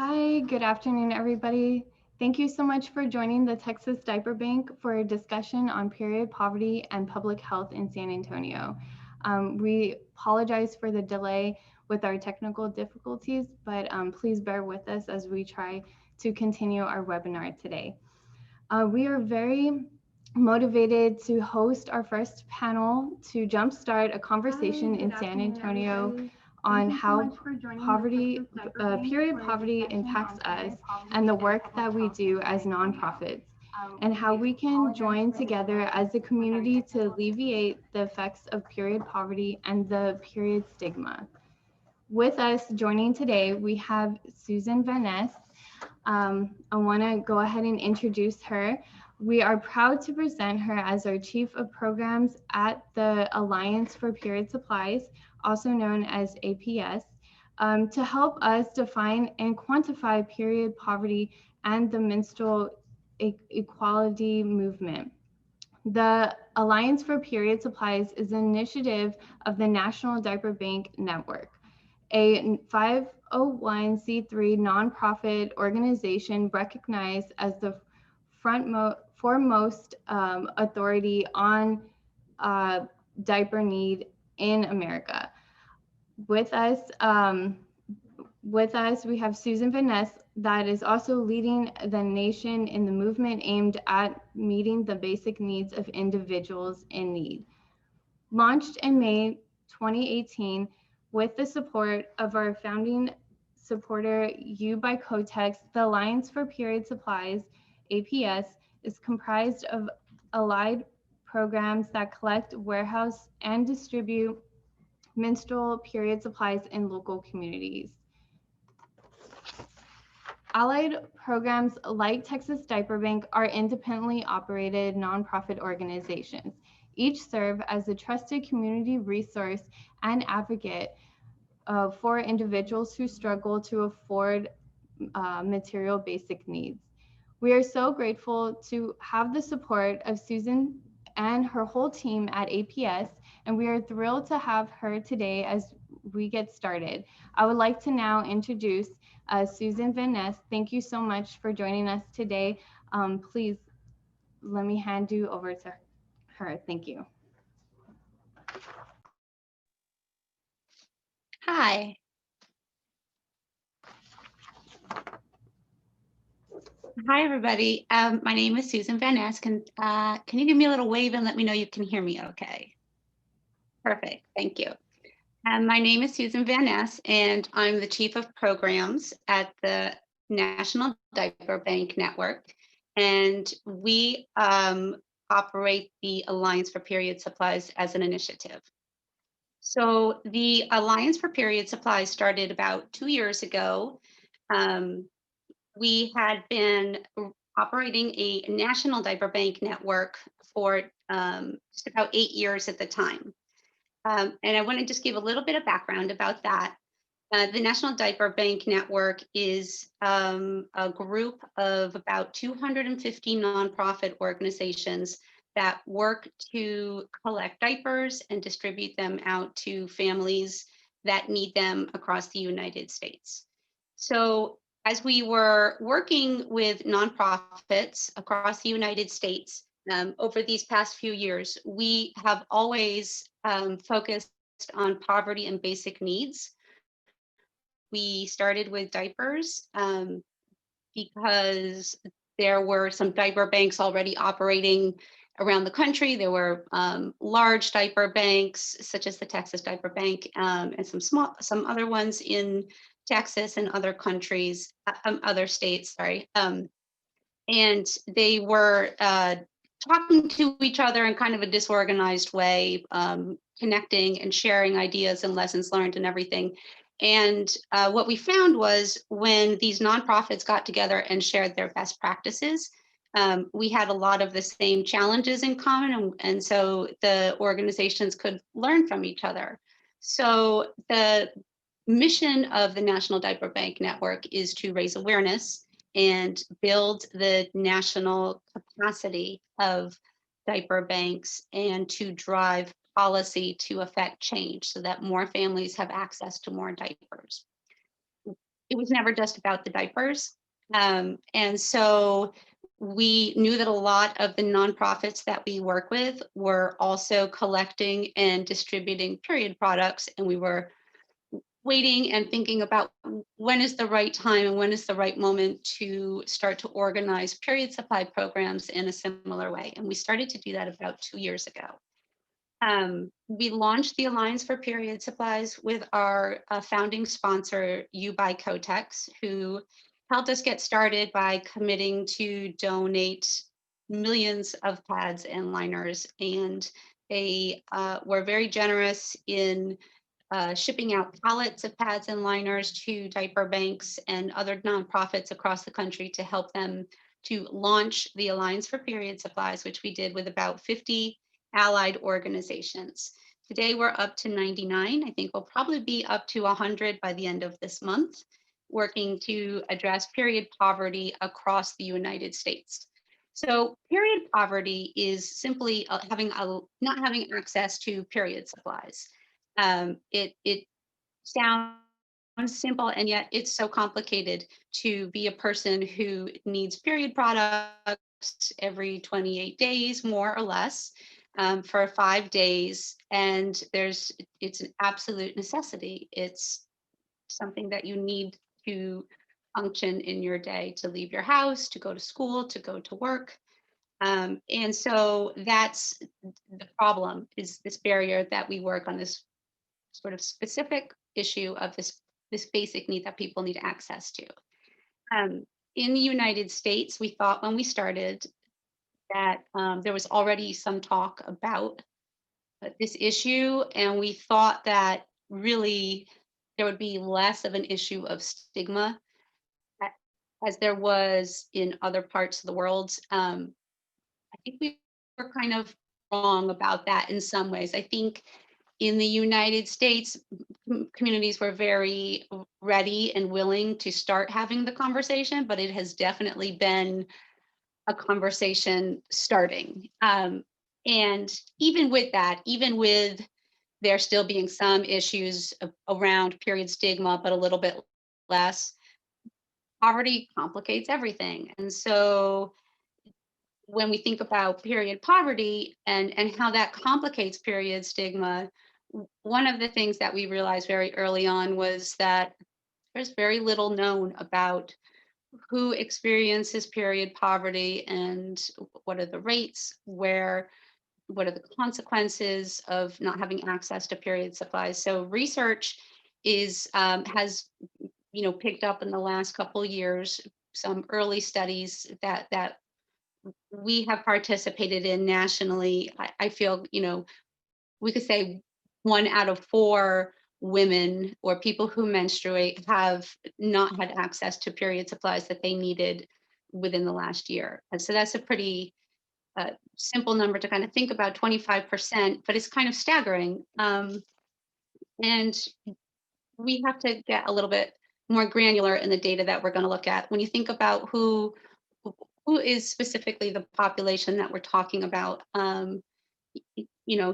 Hi, good afternoon, everybody. Thank you so much for joining the Texas Diaper Bank for a discussion on period poverty and public health in San Antonio. We apologize for the delay with our technical difficulties, but please bear with us as we try to continue our webinar today. We are very motivated to host our first panel to jumpstart a conversation in San Antonio on how period poverty impacts us and the work that we do as nonprofits, and how we can join together as a community to alleviate the effects of period poverty and the period stigma. With us joining today, we have Susan Van Ness. I want to go ahead and introduce her. We are proud to present her as our Chief of Programs at the Alliance for Period Supplies, also known as APS, to help us define and quantify period poverty and the menstrual equality movement. The Alliance for Period Supplies is an initiative of the National Diaper Bank Network, a 501c3 nonprofit organization recognized as the foremost authority on diaper need in America. With us, we have Susan Van Ness, that is also leading the nation in the movement aimed at meeting the basic needs of individuals in need. Launched in May 2018 with the support of our founding supporter, U by Kotex, the Alliance for Period Supplies, APS, is comprised of allied programs that collect, warehouse, and distribute menstrual period supplies in local communities. Allied programs like Texas Diaper Bank are independently operated nonprofit organizations. Each serve as a trusted community resource and advocate for individuals who struggle to afford material basic needs. We are so grateful to have the support of Susan and her whole team at APS, and we are thrilled to have her today as we get started. I would like to now introduce Susan Van Ness. Thank you so much for joining us today. Please let me hand you over to her. Thank you. Hi. Hi, everybody. My name is Susan Van Ness. Can you give me a little wave and let me know you can hear me okay? Perfect. Thank you. My name is Susan Van Ness, and I'm the Chief of Programs at the National Diaper Bank Network. And we operate the Alliance for Period Supplies as an initiative. So the Alliance for Period Supplies started about 2 years ago. We had been operating a national diaper bank network for just about 8 years at the time. And I want to just give a little bit of background about that. The National Diaper Bank Network is a group of about 250 nonprofit organizations that work to collect diapers and distribute them out to families that need them across the United States. So as we were working with nonprofits across the United States over these past few years, we have always focused on poverty and basic needs. We started with diapers because there were some diaper banks already operating around the country. There were large diaper banks, such as the Texas Diaper Bank, and some other ones in Texas and other countries, other states, sorry. And they were talking to each other in kind of a disorganized way, connecting and sharing ideas and lessons learned and everything. And what we found was when these nonprofits got together and shared their best practices, we had a lot of the same challenges in common, and so the organizations could learn from each other. So the mission of the National Diaper Bank Network is to raise awareness and build the national capacity of diaper banks and to drive policy to affect change so that more families have access to more diapers. it was never just about the diapers. And so we knew that a lot of the nonprofits that we work with were also collecting and distributing period products, and we were waiting and thinking about when is the right time and when is the right moment to start to organize period supply programs in a similar way. And we started to do that about 2 years ago. We launched the Alliance for Period Supplies with our founding sponsor, You by Kotex, who helped us get started by committing to donate millions of pads and liners. And they were very generous in shipping out pallets of pads and liners to diaper banks and other nonprofits across the country to help them to launch the Alliance for Period Supplies, which we did with about 50 allied organizations. Today we're up to 99. I think we'll probably be up to 100 by the end of this month, working to address period poverty across the United States. So period poverty is simply not having access to period supplies. It sounds simple, and yet it's so complicated to be a person who needs period products every 28 days, more or less, for 5 days. And it's an absolute necessity. It's something that you need to function in your day, to leave your house, to go to school, to go to work. And so that's the problem, is this barrier that we work on, this sort of specific issue of this basic need that people need access to. In the United States, we thought when we started that there was already some talk about this issue, and we thought that really there would be less of an issue of stigma as there was in other parts of the world. I think we were kind of wrong about that in some ways. I think in the United States, communities were very ready and willing to start having the conversation, but it has definitely been a conversation starting. And even with that, even with there still being some issues around period stigma, but a little bit less, poverty complicates everything. And so when we think about period poverty and how that complicates period stigma, one of the things that we realized very early on was that there's very little known about who experiences period poverty and what are the rates, what are the consequences of not having access to period supplies. So research has picked up in the last couple of years some early studies that we have participated in nationally. I feel, we could say 1 out of 4 women or people who menstruate have not had access to period supplies that they needed within the last year. And so that's a pretty simple number to kind of think about, 25%, but it's kind of staggering. And we have to get a little bit more granular in the data that we're going to look at. When you think about who is specifically the population that we're talking about,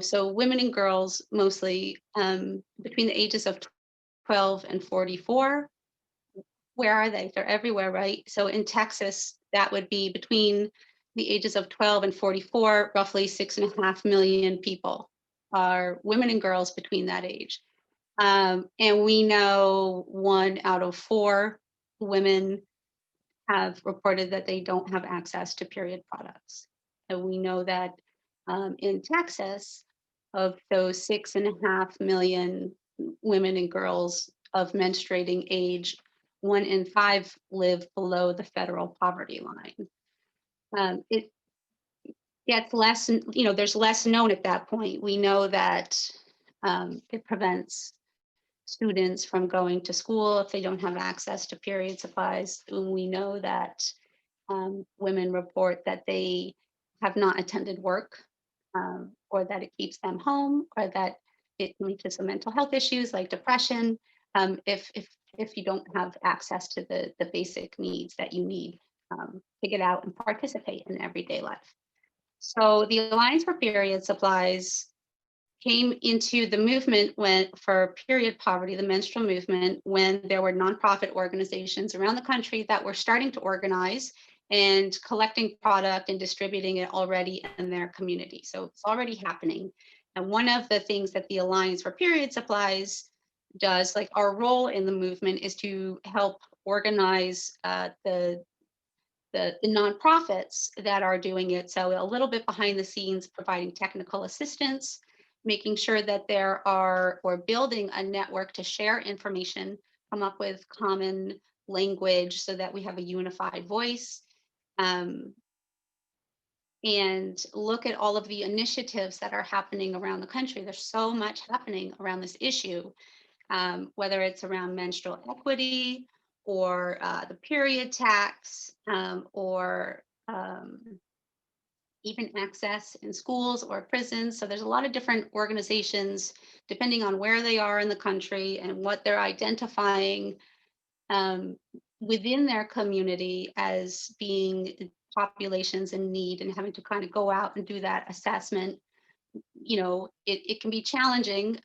so women and girls mostly between the ages of 12 and 44. Where are they? They're everywhere, right? So in Texas, that would be between the ages of 12 and 44, roughly 6.5 million people are women and girls between that age. And we know 1 out of 4 women have reported that they don't have access to period products. And we know that in Texas, of those 6.5 million women and girls of menstruating age, 1 in 5 live below the federal poverty line. It gets less, there's less known at that point. We know that it prevents students from going to school if they don't have access to period supplies. We know that women report that they have not attended work, or that it keeps them home, or that it leads to some mental health issues like depression, if you don't have access to the basic needs that you need to get out and participate in everyday life. So the Alliance for Period Supplies came into the movement for period poverty, the menstrual movement, when there were nonprofit organizations around the country that were starting to organize and collecting product and distributing it already in their community. So it's already happening. And one of the things that the Alliance for Period Supplies does, like our role in the movement, is to help organize the nonprofits that are doing it. So a little bit behind the scenes, providing technical assistance, making sure that we're building a network to share information, come up with common language so that we have a unified voice, and look at all of the initiatives that are happening around the country. There's so much happening around this issue, whether it's around menstrual equity or the period tax, or even access in schools or prisons. So there's a lot of different organizations, depending on where they are in the country and what they're identifying within their community as being populations in need, and having to kind of go out and do that assessment. It can be challenging.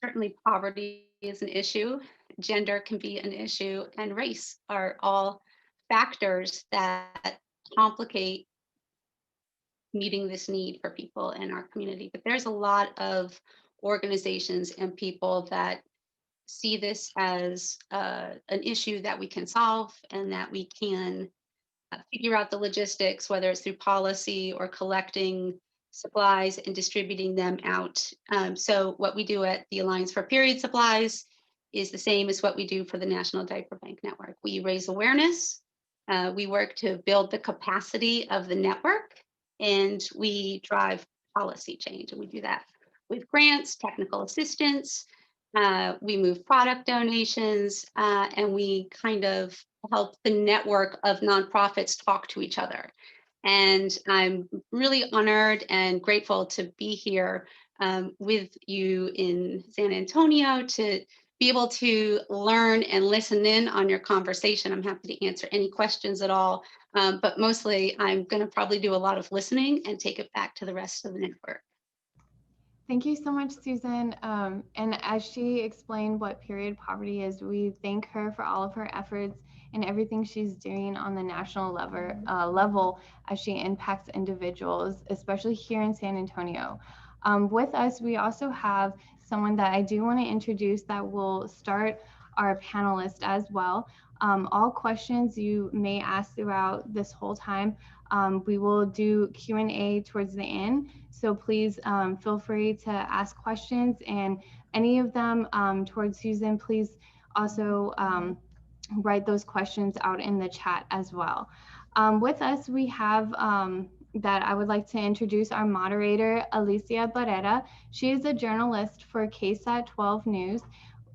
Certainly poverty is an issue, gender can be an issue, and race are all factors that complicate meeting this need for people in our community. But there's a lot of organizations and people that see this as an issue that we can solve, and that we can figure out the logistics, whether it's through policy or collecting supplies and distributing them out. So what we do at the Alliance for Period Supplies is the same as what we do for the National Diaper Bank Network. We raise awareness, we work to build the capacity of the network, and we drive policy change. And we do that with grants, technical assistance, we move product donations, and we kind of help the network of nonprofits talk to each other. And I'm really honored and grateful to be here with you in San Antonio, to be able to learn and listen in on your conversation. I'm happy to answer any questions at all, but mostly I'm going to probably do a lot of listening and take it back to the rest of the network. Thank you so much, Susan. And as she explained what period poverty is, we thank her for all of her efforts and everything she's doing on the national level as she impacts individuals, especially here in San Antonio. With us, we also have someone that I do want to introduce that will start our panelist as well. All questions you may ask throughout this whole time, we will do Q&A towards the end. So please feel free to ask questions, and any of them towards Susan, please also write those questions out in the chat as well. With us, we have that I would like to introduce our moderator, Alicia Barrera. She is a journalist for KSAT 12 News.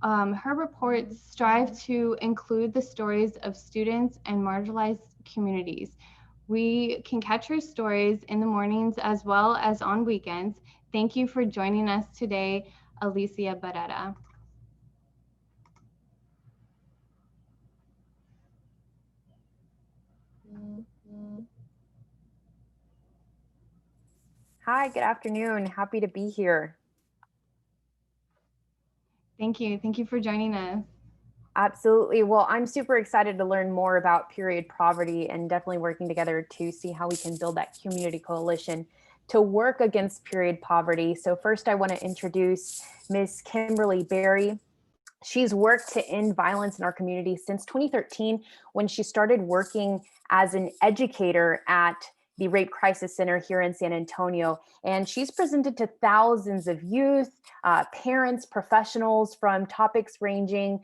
Her reports strive to include the stories of students and marginalized communities. We can catch her stories in the mornings as well as on weekends. Thank you for joining us today, Alicia Barrera. Hi, good afternoon. Happy to be here. Thank you. Thank you for joining us. Absolutely. Well, I'm super excited to learn more about period poverty, and definitely working together to see how we can build that community coalition to work against period poverty. So first, I want to introduce Ms. Kimberly Berry. She's worked to end violence in our community since 2013, when she started working as an educator at the Rape Crisis Center here in San Antonio. And she's presented to thousands of youth, parents, professionals, from topics ranging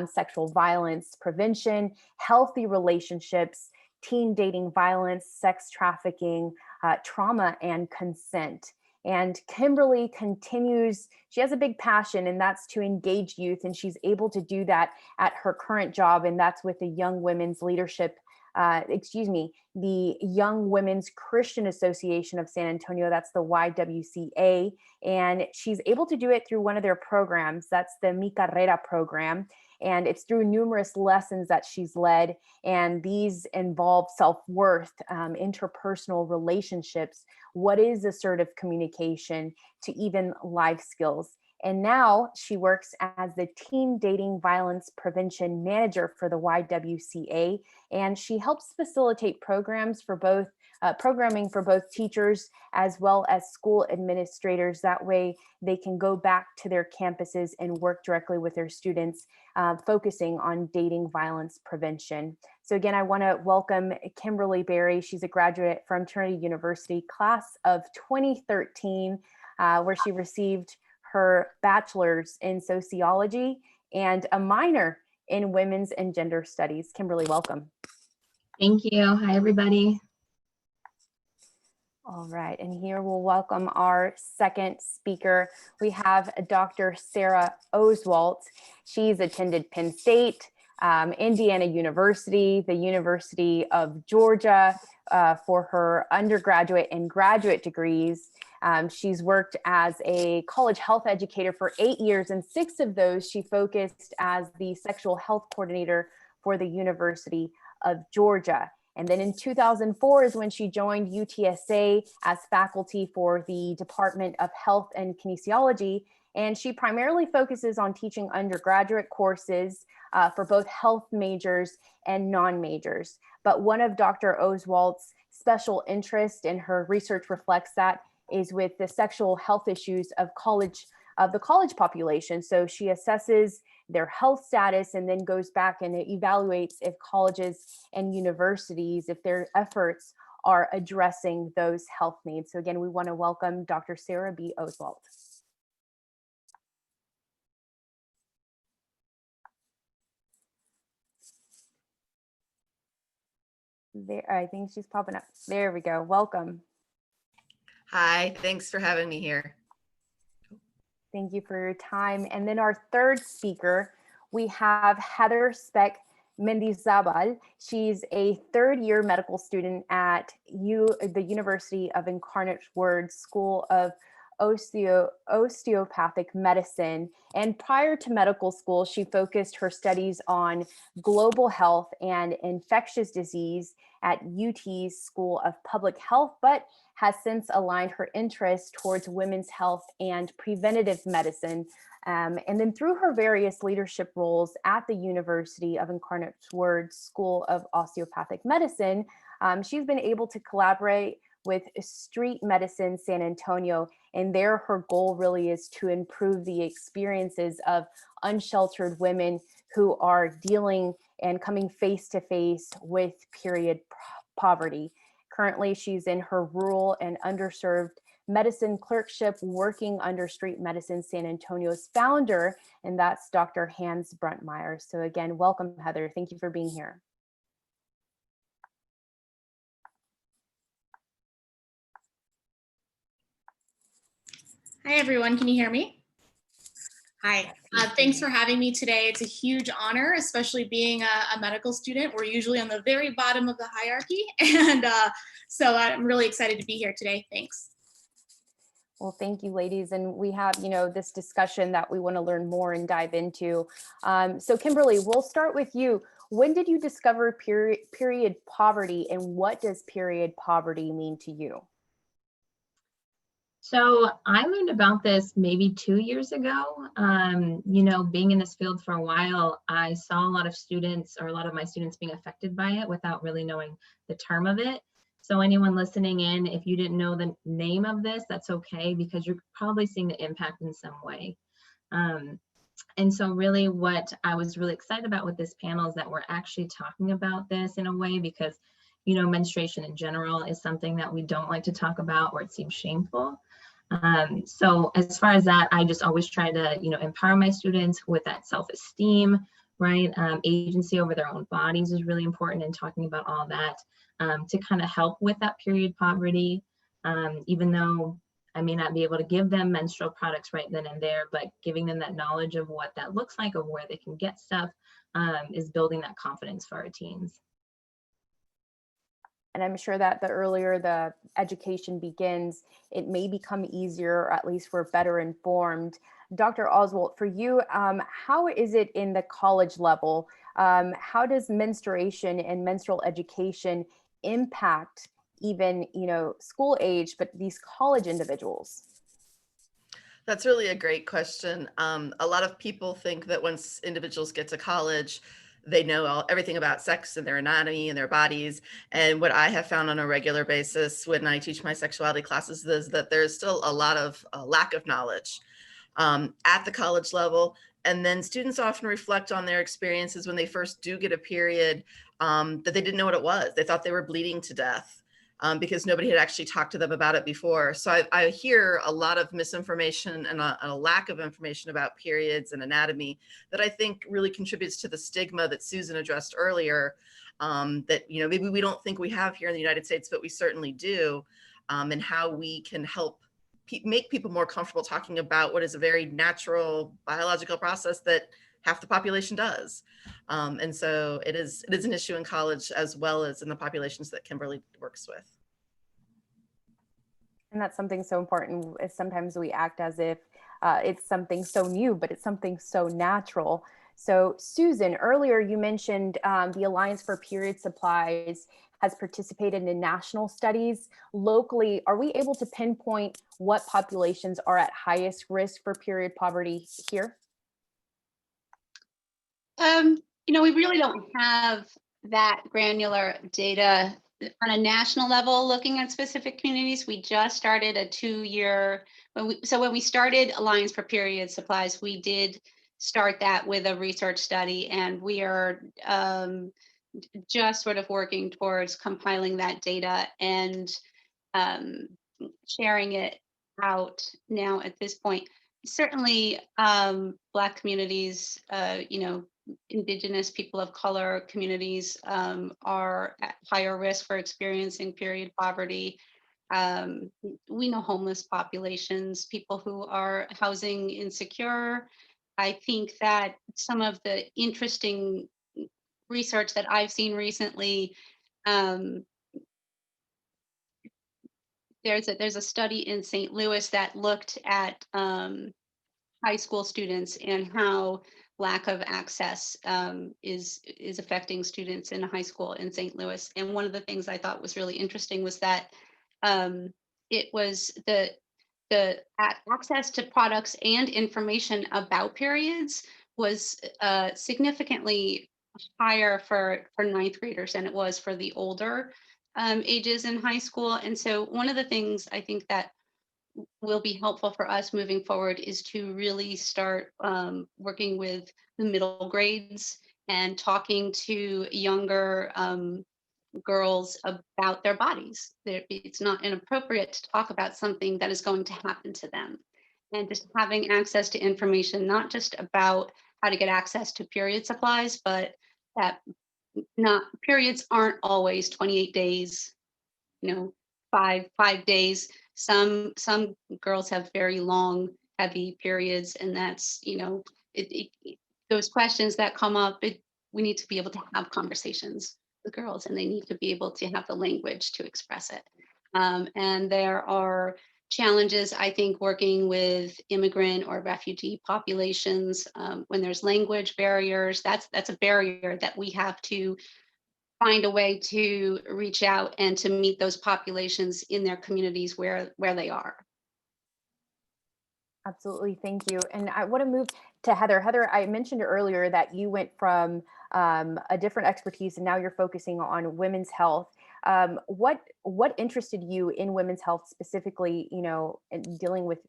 sexual violence prevention, healthy relationships, teen dating violence, sex trafficking, trauma, and consent. And Kimberly continues, she has a big passion, and that's to engage youth. And she's able to do that at her current job, and that's with the Young Women's Leadership, the Young Women's Christian Association of San Antonio. That's the YWCA. And she's able to do it through one of their programs. That's the Mi Carrera program. And it's through numerous lessons that she's led. And these involve self-worth, interpersonal relationships, what is assertive communication, to even life skills. And now she works as the Teen Dating Violence Prevention Manager for the YWCA, and she helps facilitate programs for both programming for both teachers as well as school administrators. That way they can go back to their campuses and work directly with their students, focusing on dating violence prevention. So again, I want to welcome Kimberly Berry. She's a graduate from Trinity University, class of 2013, where she received her bachelor's in sociology and a minor in women's and gender studies. Kimberly, welcome. Thank you. Hi, everybody. All right, and here we'll welcome our second speaker. We have Dr. Sarah Oswalt. She's attended Penn State, Indiana University, the University of Georgia for her undergraduate and graduate degrees. She's worked as a college health educator for 8 years, and 6 of those she focused as the sexual health coordinator for the University of Georgia. And then in 2004 is when she joined UTSA as faculty for the Department of Health and Kinesiology. And she primarily focuses on teaching undergraduate courses for both health majors and non-majors. But one of Dr. Oswalt's special interest, and her research reflects that, is with the sexual health issues of the college population. So she assesses their health status and then goes back and evaluates if colleges and universities, if their efforts are addressing those health needs. So again, we want to welcome Dr. Sarah B. Oswalt. There, I think she's popping up. There we go. Welcome. Hi, thanks for having me here. Thank you for your time. And then our third speaker, we have Heather Speck Mendizabal. She's a third-year medical student at the University of Incarnate Word School of Osteopathic Medicine. And prior to medical school, she focused her studies on global health and infectious disease at UT's School of Public Health, but has since aligned her interest towards women's health and preventative medicine. And then through her various leadership roles at the University of Incarnate Word School of Osteopathic Medicine, she's been able to collaborate with Street Medicine San Antonio. And there, her goal really is to improve the experiences of unsheltered women who are dealing and coming face to face with period poverty. Currently, she's in her rural and underserved medicine clerkship working under Street Medicine San Antonio's founder, and that's Dr. Hans Bruntmeyer. So again, welcome, Heather. Thank you for being here. Hi, everyone. Can you hear me? Hi. Thanks for having me today. It's a huge honor, especially being a medical student. We're usually on the very bottom of the hierarchy. And so I'm really excited to be here today. Thanks. Well, thank you, ladies. And we have, this discussion that we want to learn more and dive into. So Kimberly, we'll start with you. When did you discover period poverty, and what does period poverty mean to you? So I learned about this maybe 2 years ago. Being in this field for a while, I saw a lot of students, or a lot of my students, being affected by it without really knowing the term of it. So anyone listening in, if you didn't know the name of this, that's okay, because you're probably seeing the impact in some way. And so really what I was really excited about with this panel is that we're actually talking about this in a way, because menstruation in general is something that we don't like to talk about, or it seems shameful. So as far as that, I just always try to, empower my students with that self-esteem, right? Agency over their own bodies is really important in talking about all that, to kind of help with that period poverty, even though I may not be able to give them menstrual products right then and there, but giving them that knowledge of what that looks like, of where they can get stuff, is building that confidence for our teens. And I'm sure that the earlier the education begins, it may become easier, or at least we're better informed. Dr. Oswald, for you, how is it in the college level? How does menstruation and menstrual education impact even, school age, but these college individuals? That's really a great question. A lot of people think that once individuals get to college, they know everything about sex and their anatomy and their bodies. And what I have found on a regular basis when I teach my sexuality classes is that there's still a lot of lack of knowledge at the college level. And then students often reflect on their experiences when they first do get a period, that they didn't know what it was. They thought they were bleeding to death. Because nobody had actually talked to them about it before. So I hear a lot of misinformation and a lack of information about periods and anatomy that I think really contributes to the stigma that Susan addressed earlier, that maybe we don't think we have here in the United States, but we certainly do, and how we can help make people more comfortable talking about what is a very natural biological process that half the population does. And so it is an issue in college as well as in the populations that Kimberly works with. And that's something so important. Sometimes we act as if it's something so new, but it's something so natural. So Susan, earlier you mentioned the Alliance for Period Supplies has participated in national studies. Locally, are we able to pinpoint what populations are at highest risk for period poverty here? We really don't have that granular data on a national level looking at specific communities. We just started a 2-year, when we started Alliance for Period Supplies, we did start that with a research study, and we are just sort of working towards compiling that data and sharing it out now at this point. Certainly, Black communities, Indigenous people of color communities are at higher risk for experiencing period poverty. We know homeless populations, people who are housing insecure. I think that some of the interesting research that I've seen recently, there's a study in St. Louis that looked at high school students and how lack of access is affecting students in high school in St. Louis. And one of the things I thought was really interesting was that it was the access to products and information about periods was significantly higher for ninth graders than it was for the older ages in high school. And so one of the things I think that will be helpful for us moving forward is to really start working with the middle grades and talking to younger girls about their bodies. It's not inappropriate to talk about something that is going to happen to them. And just having access to information, not just about how to get access to period supplies, but that periods aren't always 28 days, 5 days. Some girls have very long, heavy periods, and that's, those questions that come up, we need to be able to have conversations with girls, and they need to be able to have the language to express it. And there are challenges, I think, working with immigrant or refugee populations when there's language barriers. That's a barrier that we have to find a way to reach out and to meet those populations in their communities where they are. Absolutely, thank you. And I want to move to Heather. Heather, I mentioned earlier that you went from a different expertise and now you're focusing on women's health. What interested you in women's health specifically, in dealing with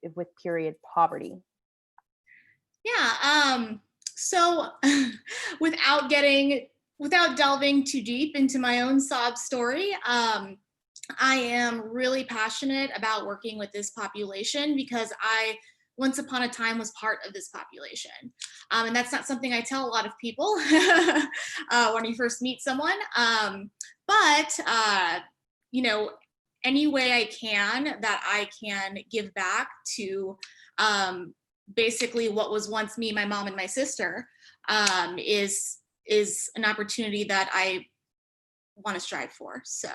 period poverty? Yeah, so without delving too deep into my own sob story, I am really passionate about working with this population because I once upon a time was part of this population. And that's not something I tell a lot of people when you first meet someone. But any way I can that I can give back to basically what was once me, my mom, and my sister is an opportunity that I want to strive for. So.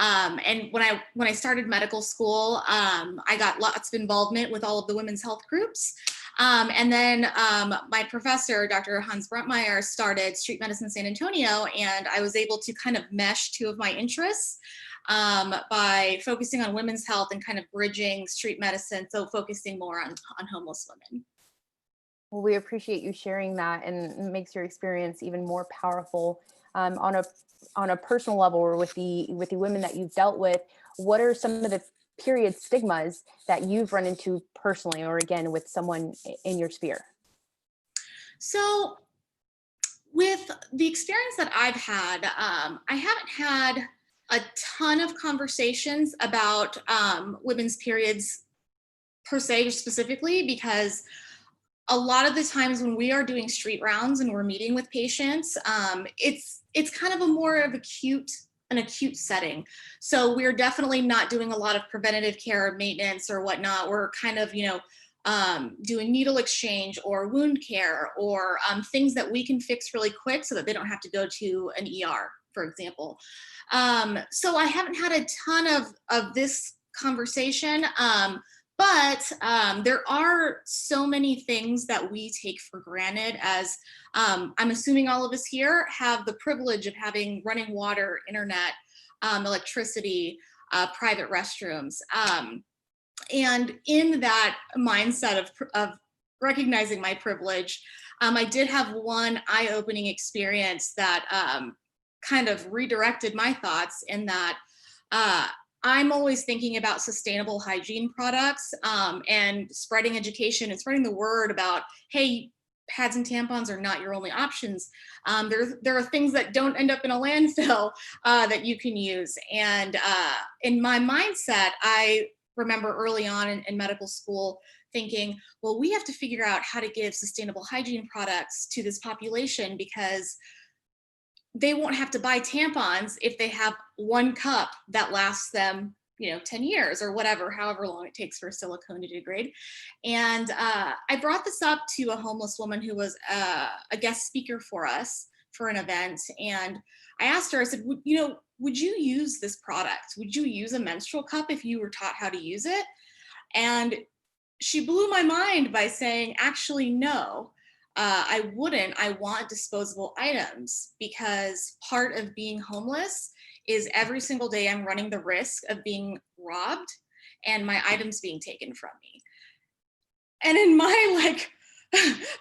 And when I started medical school, I got lots of involvement with all of the women's health groups. And then my professor, Dr. Hans Brentmeyer, started Street Medicine San Antonio, and I was able to kind of mesh two of my interests by focusing on women's health and kind of bridging street medicine, so focusing more on homeless women. Well, we appreciate you sharing that, and it makes your experience even more powerful on a personal level, or with the women that you've dealt with. What are some of the period stigmas that you've run into personally, or again with someone in your sphere? So with the experience that I've had, I haven't had a ton of conversations about women's periods per se, specifically, because a lot of the times when we are doing street rounds and we're meeting with patients, it's kind of a more of an acute setting. So we're definitely not doing a lot of preventative care, maintenance, or whatnot. We're kind of, doing needle exchange or wound care, or things that we can fix really quick so that they don't have to go to an ER, for example. So I haven't had a ton of this conversation. But there are so many things that we take for granted, as I'm assuming all of us here have the privilege of having running water, internet, electricity, private restrooms. And in that mindset of recognizing my privilege, I did have one eye-opening experience that kind of redirected my thoughts, in that I'm always thinking about sustainable hygiene products and spreading education and spreading the word about, hey, pads and tampons are not your only options. There are things that don't end up in a landfill that you can use. And in my mindset, I remember early on in medical school thinking, well, we have to figure out how to give sustainable hygiene products to this population, because they won't have to buy tampons if they have one cup that lasts them, 10 years or whatever, however long it takes for silicone to degrade. And I brought this up to a homeless woman who was a guest speaker for us for an event. And I asked her, I said, would you use this product? Would you use a menstrual cup if you were taught how to use it? And she blew my mind by saying, actually, no. I wouldn't. I want disposable items, because part of being homeless is every single day I'm running the risk of being robbed and my items being taken from me. And in my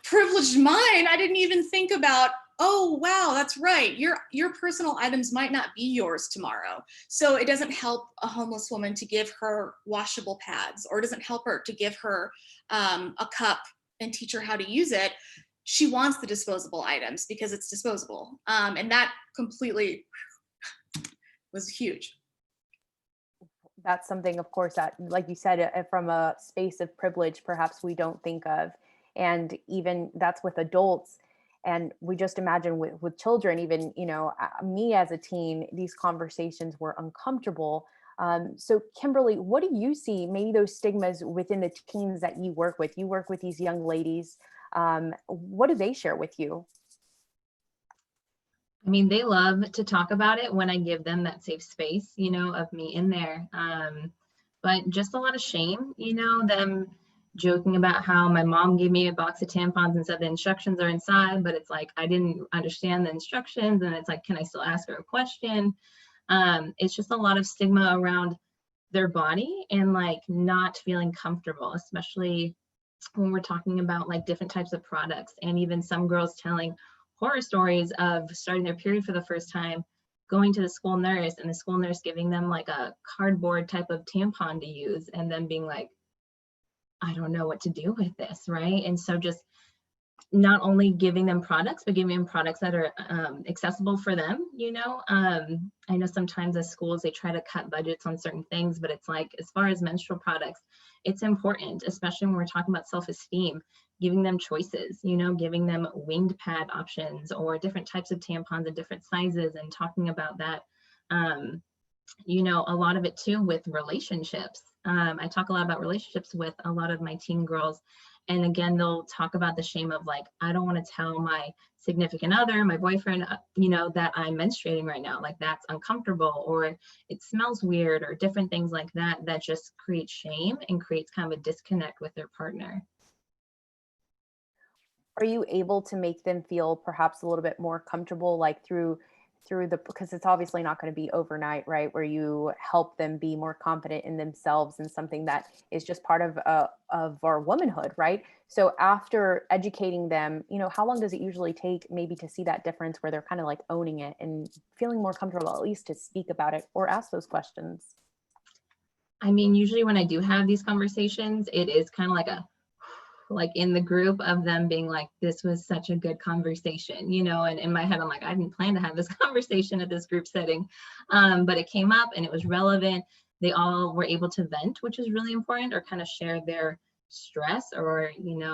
privileged mind, I didn't even think about, oh, wow, that's right. Your personal items might not be yours tomorrow. So it doesn't help a homeless woman to give her washable pads, or it doesn't help her to give her a cup and teach her how to use it. She wants the disposable items because it's disposable. And that completely was huge. That's something, of course, that, like you said, from a space of privilege, perhaps we don't think of. And even that's with adults. And we just imagine with children, even, me as a teen, these conversations were uncomfortable. So Kimberly, what do you see, maybe those stigmas within the teens that you work with? You work with these young ladies. What do they share with you? I mean, they love to talk about it when I give them that safe space, of me in there. But just a lot of shame, them joking about how my mom gave me a box of tampons and said the instructions are inside, but it's like, I didn't understand the instructions. And it's like, can I still ask her a question? It's just a lot of stigma around their body and not feeling comfortable, especially when we're talking about different types of products, and even some girls telling horror stories of starting their period for the first time, going to the school nurse, and the school nurse giving them a cardboard type of tampon to use, and then being like, I don't know what to do with this, right? And so just not only giving them products, but giving them products that are accessible for them, I know sometimes as schools, they try to cut budgets on certain things, but it's as far as menstrual products, it's important, especially when we're talking about self-esteem, giving them choices, giving them winged pad options or different types of tampons and different sizes, and talking about that. A lot of it too with relationships. I talk a lot about relationships with a lot of my teen girls. And again, they'll talk about the shame of I don't want to tell my significant other, my boyfriend, that I'm menstruating right now. That's uncomfortable, or it smells weird, or different things like that, that just create shame and creates kind of a disconnect with their partner. are you able to make them feel perhaps a little bit more comfortable, like through the, because it's obviously not going to be overnight, right, where you help them be more confident in themselves and something that is just part of our womanhood, right? So after educating them, how long does it usually take maybe to see that difference where they're kind of like owning it and feeling more comfortable at least to speak about it or ask those questions? I mean, usually when I do have these conversations, it is kind of like in the group of them being like, this was such a good conversation, and in my head, I'm like, I didn't plan to have this conversation at this group setting. But it came up and it was relevant. They all were able to vent, which is really important, or kind of share their stress or,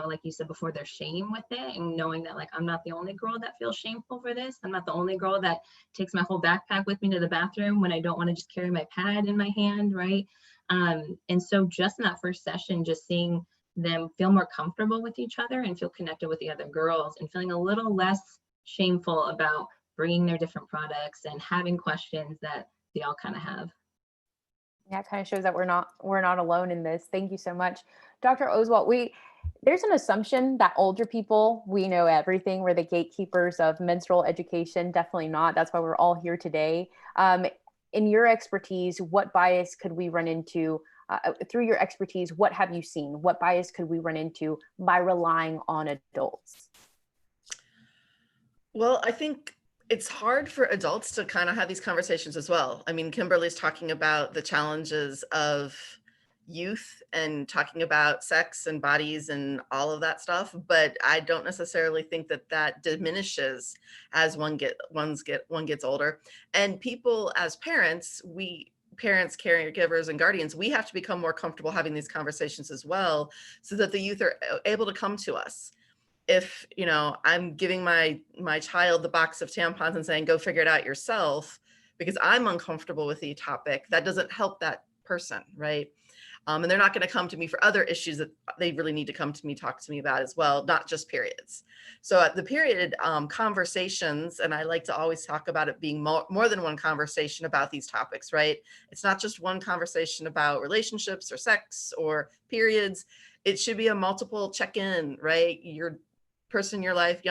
like you said before, their shame with it, and knowing that like, I'm not the only girl that feels shameful for this. I'm not the only girl that takes my whole backpack with me to the bathroom when I don't want to just carry my pad in my hand, right? And so just in that first session, just seeing them feel more comfortable with each other and feel connected with the other girls and feeling a little less shameful about bringing their different products and having questions that they all kind of have. Yeah, it kind of shows that we're not alone in this. Thank you so much. Dr. Oswalt, there's an assumption that older people, we know everything, we're the gatekeepers of menstrual education. Definitely not. That's why we're all here today. In your expertise, what bias could we run into? Through your expertise, what have you seen? What bias could we run into by relying on adults? Well, I think it's hard for adults to kind of have these conversations as well. I mean, Kimberly's talking about the challenges of youth and talking about sex and bodies and all of that stuff, but I don't necessarily think that diminishes as one gets older. And people as parents, parents, caregivers, and guardians, we have to become more comfortable having these conversations as well, so that the youth are able to come to us. If I'm giving my child the box of tampons and saying, go figure it out yourself, because I'm uncomfortable with the topic, that doesn't help that person, right? And they're not going to come to me for other issues that they really need to talk to me about as well, not just periods. So at the period conversations, and I like to always talk about it being more than one conversation about these topics, right? It's not just one conversation about relationships or sex or periods. It should be a multiple check-in, right? Young person in your life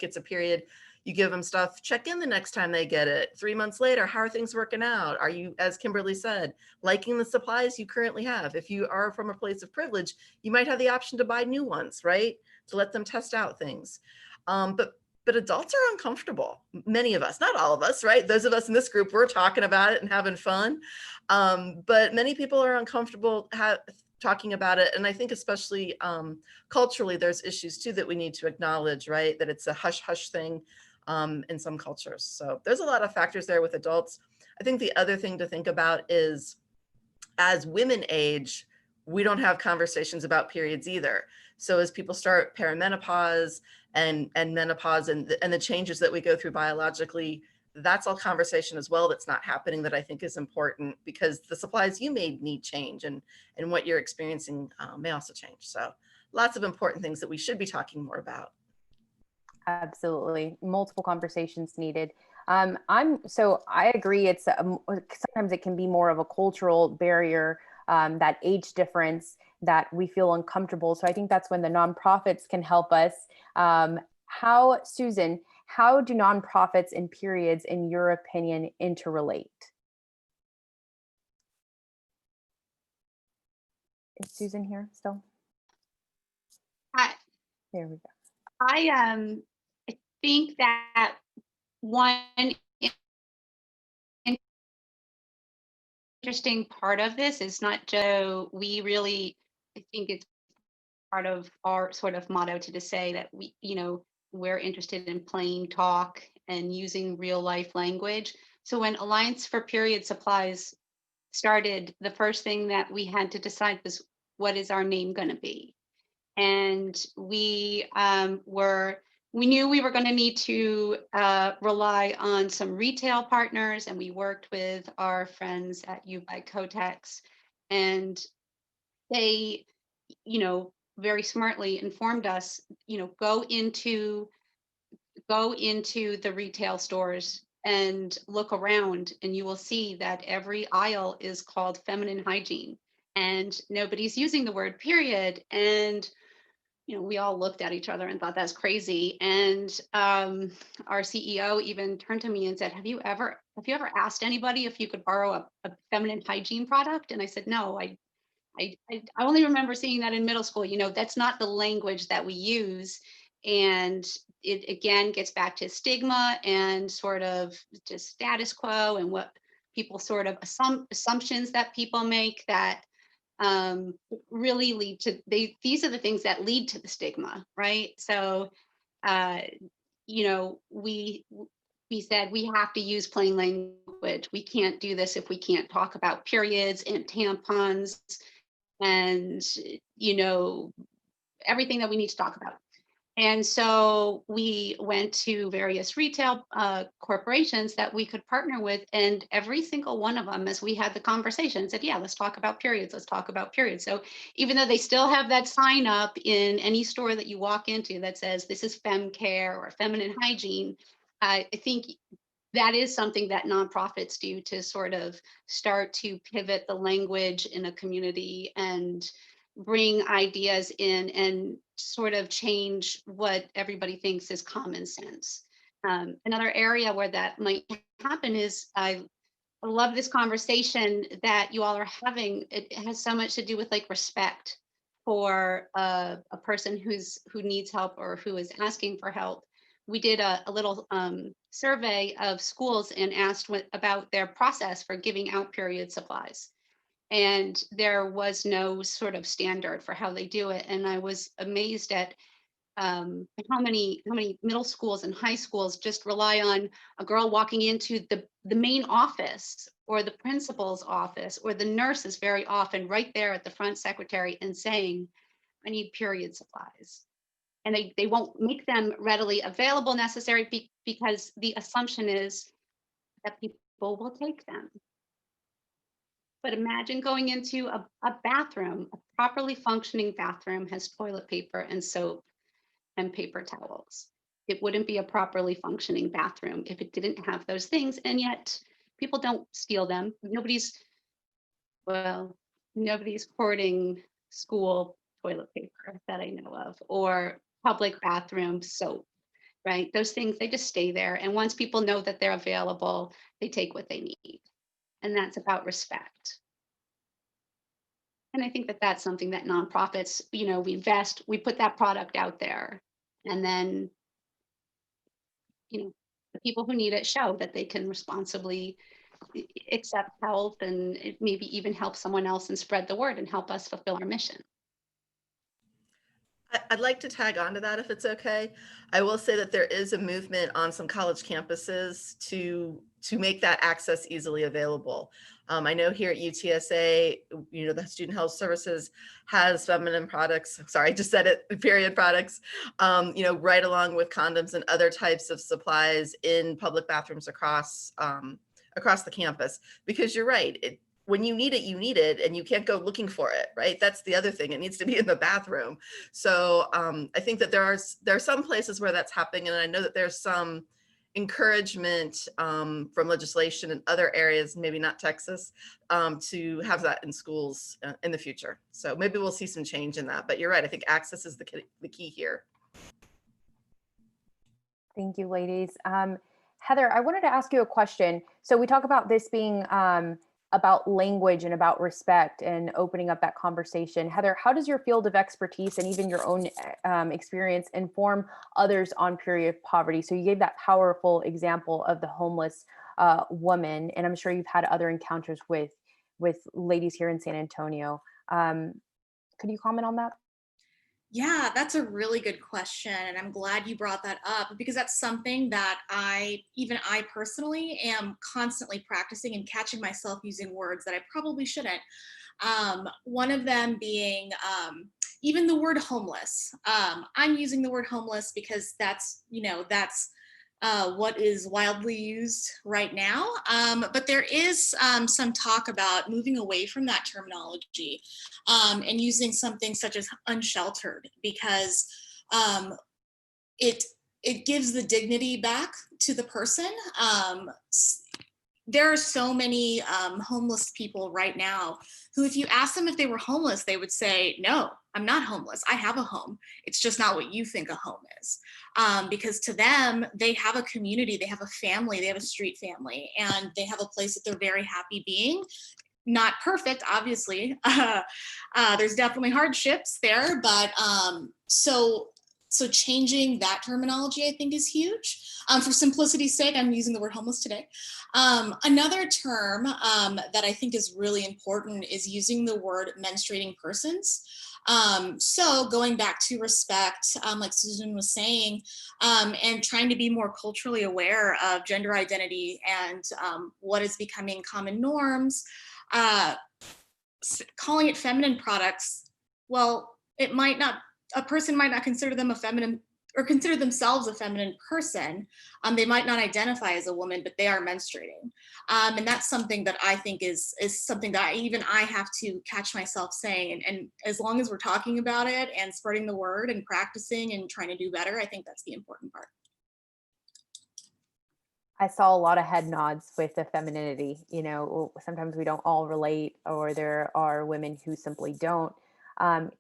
gets a period. You give them stuff, check in the next time they get it. 3 months later, how are things working out? Are you, as Kimberly said, liking the supplies you currently have? If you are from a place of privilege, you might have the option to buy new ones, right? To let them test out things. But adults are uncomfortable. Many of us, not all of us, right? Those of us in this group, we're talking about it and having fun. But many people are uncomfortable talking about it. And I think especially culturally, there's issues too that we need to acknowledge, right? That it's a hush-hush thing in some cultures. So there's a lot of factors there with adults. I think the other thing to think about is, as women age, we don't have conversations about periods either. So as people start perimenopause and menopause and the changes that we go through biologically, that's all conversation as well that's not happening, that I think is important, because the supplies you may need change, and what you're experiencing may also change. So lots of important things that we should be talking more about. Absolutely. Multiple conversations needed. So I agree. It's sometimes it can be more of a cultural barrier, that age difference, that we feel uncomfortable. So I think that's when the nonprofits can help us. Susan, how do nonprofits and periods, in your opinion, interrelate? Is Susan here still? Hi. There we go. I think that one interesting part of this is not just, I think it's part of our sort of motto to say that we're interested in plain talk and using real life language. So when Alliance for Period Supplies started, the first thing that we had to decide was, what is our name going to be? And we knew we were going to need to rely on some retail partners, and we worked with our friends at U by Kotex, and they, very smartly informed us, go into the retail stores and look around, and you will see that every aisle is called feminine hygiene, and nobody's using the word period. And we all looked at each other and thought that's crazy. And our CEO even turned to me and said, have you ever asked anybody if you could borrow a feminine hygiene product? And I said, no, I only remember seeing that in middle school. That's not the language that we use. And it again gets back to stigma and sort of just status quo and what people sort of assumptions that people make that really lead to these are the things that lead to the stigma, right? So we said we have to use plain language. We can't do this if we can't talk about periods and tampons and everything that we need to talk about. And so we went to various retail corporations that we could partner with, and every single one of them, as we had the conversation, said, yeah, let's talk about periods, let's talk about periods. So even though they still have that sign up in any store that you walk into that says this is fem care or feminine hygiene, I think that is something that nonprofits do to sort of start to pivot the language in a community and bring ideas in and sort of change what everybody thinks is common sense. Another area where that might happen is I love this conversation that you all are having. It has so much to do with like respect for a person who needs help or who is asking for help. We did a little survey of schools and asked about their process for giving out period supplies. And there was no sort of standard for how they do it. And I was amazed at how many middle schools and high schools just rely on a girl walking into the main office or the principal's office or the nurses very often right there at the front secretary and saying, I need period supplies. And they won't make them readily available necessary because the assumption is that people will take them. But imagine going into a bathroom, a properly functioning bathroom has toilet paper and soap and paper towels. It wouldn't be a properly functioning bathroom if it didn't have those things. And yet people don't steal them. Nobody's hoarding school toilet paper that I know of, or public bathroom soap, right? Those things, they just stay there. And once people know that they're available, they take what they need. And that's about respect. And I think that that's something that nonprofits, we put that product out there, and then, the people who need it show that they can responsibly accept help and maybe even help someone else and spread the word and help us fulfill our mission. I'd like to tag on to that if it's okay. I will say that there is a movement on some college campuses to make that access easily available. I know here at UTSA, the Student Health Services has feminine products. Sorry, I just said it, period products, right along with condoms and other types of supplies in public bathrooms across the campus. Because you're right, when you need it, and you can't go looking for it, right? That's the other thing. It needs to be in the bathroom. So I think that there are some places where that's happening, and I know that there's some encouragement from legislation in other areas, maybe not Texas, to have that in schools in the future. So maybe we'll see some change in that. But you're right. I think access is the key here. Thank you, ladies. Heather, I wanted to ask you a question. So we talk about this being about language and about respect and opening up that conversation. Heather, how does your field of expertise and even your own experience inform others on period poverty? So you gave that powerful example of the homeless woman, and I'm sure you've had other encounters with ladies here in San Antonio. Could you comment on that? Yeah, that's a really good question. And I'm glad you brought that up, because that's something that I personally am constantly practicing and catching myself using words that I probably shouldn't. One of them being even the word homeless. I'm using the word homeless because that's what is widely used right now. But there is some talk about moving away from that terminology and using something such as unsheltered, because it gives the dignity back to the person. there are so many homeless people right now who, if you ask them if they were homeless, they would say, no, I'm not homeless. I have a home. It's just not what you think a home is. Because to them, they have a community, they have a family, they have a street family, and they have a place that they're very happy being. Not perfect, obviously. There's definitely hardships there, but so changing that terminology, I think, is huge. For simplicity's sake, I'm using the word homeless today. Another term that I think is really important is using the word menstruating persons. So going back to respect, like Susan was saying, and trying to be more culturally aware of gender identity and what is becoming common norms, calling it feminine products, well, it might not, a person might not consider them a feminine or consider themselves a feminine person. They might not identify as a woman, but they are menstruating. And that's something that I think is something that I have to catch myself saying. And as long as we're talking about it and spreading the word and practicing and trying to do better, I think that's the important part. I saw a lot of head nods with the femininity. You know, sometimes we don't all relate, or there are women who simply don't.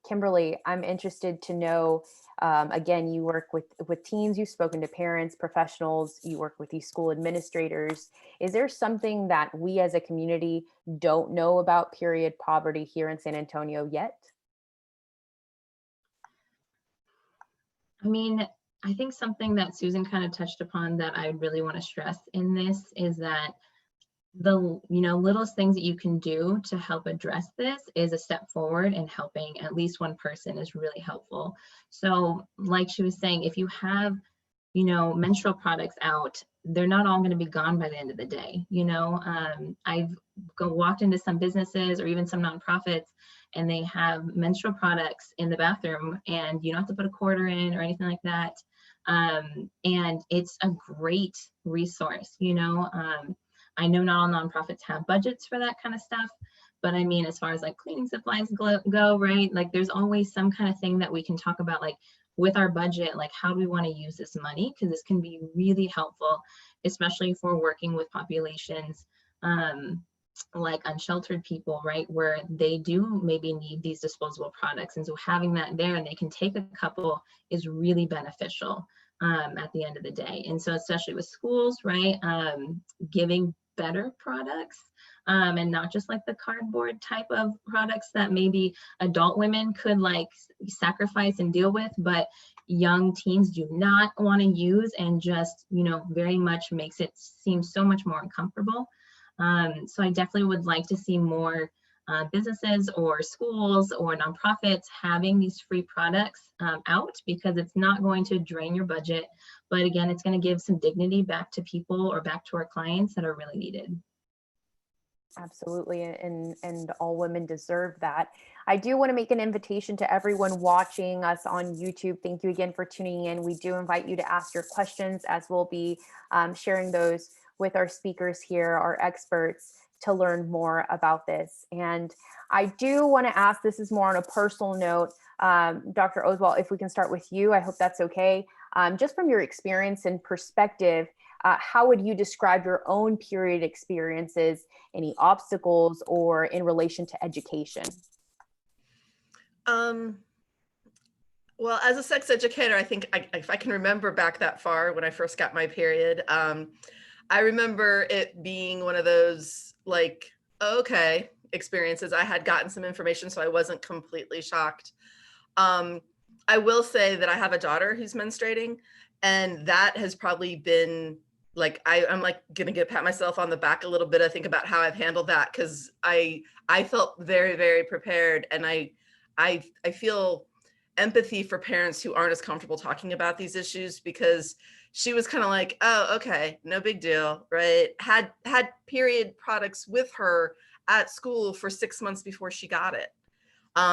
Kimberly, I'm interested to know, again, you work with teens, you've spoken to parents, professionals, you work with these school administrators. Is there something that we as a community don't know about period poverty here in San Antonio yet? I mean, I think something that Susan kind of touched upon that I really want to stress in this is that the littlest things that you can do to help address this is a step forward, and helping at least one person is really helpful. So like she was saying, if you have menstrual products out, they're not all going to be gone by the end of the day. I've walked into some businesses or even some nonprofits, and they have menstrual products in the bathroom, and you don't have to put a quarter in or anything like that. And it's a great resource. I know not all nonprofits have budgets for that kind of stuff, but I mean, as far as like cleaning supplies go, right? Like there's always some kind of thing that we can talk about, like with our budget, like how do we want to use this money? Because this can be really helpful, especially if we're working with populations like unsheltered people, right? Where they do maybe need these disposable products. And so having that there and they can take a couple is really beneficial at the end of the day. And so especially with schools, right? Giving better products and not just like the cardboard type of products that maybe adult women could like sacrifice and deal with, but young teens do not want to use, and just very much makes it seem so much more uncomfortable. So I definitely would like to see more businesses or schools or nonprofits having these free products out, because it's not going to drain your budget, but again, it's going to give some dignity back to people or back to our clients that are really needed. Absolutely, and all women deserve that. I do want to make an invitation to everyone watching us on YouTube. Thank you again for tuning in. We do invite you to ask your questions, as we'll be sharing those with our speakers here, our experts, to learn more about this. And I do want to ask, this is more on a personal note, Dr. Oswalt, if we can start with you, I hope that's okay. Just from your experience and perspective, how would you describe your own period experiences, any obstacles, or in relation to education? Well, as a sex educator, I think if I can remember back that far when I first got my period, I remember it being one of those like, okay, experiences. I had gotten some information, so I wasn't completely shocked. I will say that I have a daughter who's menstruating, and that has probably been like, I'm like gonna pat myself on the back a little bit. I think about how I've handled that, because I felt very, very prepared, and I feel empathy for parents who aren't as comfortable talking about these issues, because she was kind of like, oh, okay, no big deal, right? Had period products with her at school for 6 months before she got it.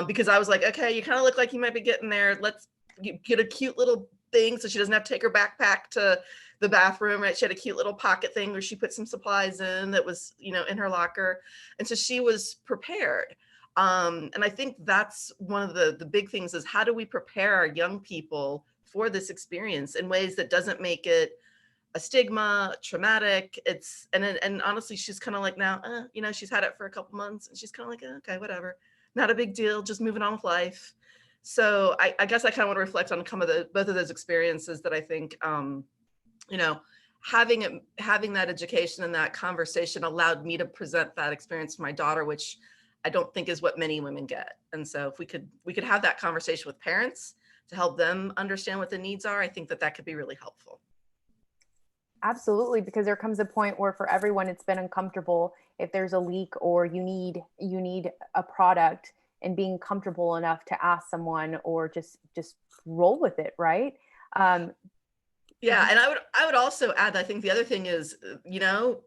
Because I was like, okay, you kind of look like you might be getting there. Let's get a cute little thing so she doesn't have to take her backpack to the bathroom, right? She had a cute little pocket thing where she put some supplies in that was, in her locker. And so she was prepared. And I think that's one of the big things, is how do we prepare our young people for this experience in ways that doesn't make it a stigma, traumatic. And honestly, she's kind of like now, you know, she's had it for a couple months and she's kind of like, okay, whatever, not a big deal, just moving on with life. So I guess I kind of want to reflect on both of those experiences that I think, you know, having that education and that conversation allowed me to present that experience to my daughter, which I don't think is what many women get. And so if we could have that conversation with parents to help them understand what the needs are, I think that could be really helpful. Absolutely, because there comes a point where for everyone it's been uncomfortable if there's a leak or you need a product, and being comfortable enough to ask someone or just roll with it, right? Yeah, and I would also add that I think the other thing is, you know,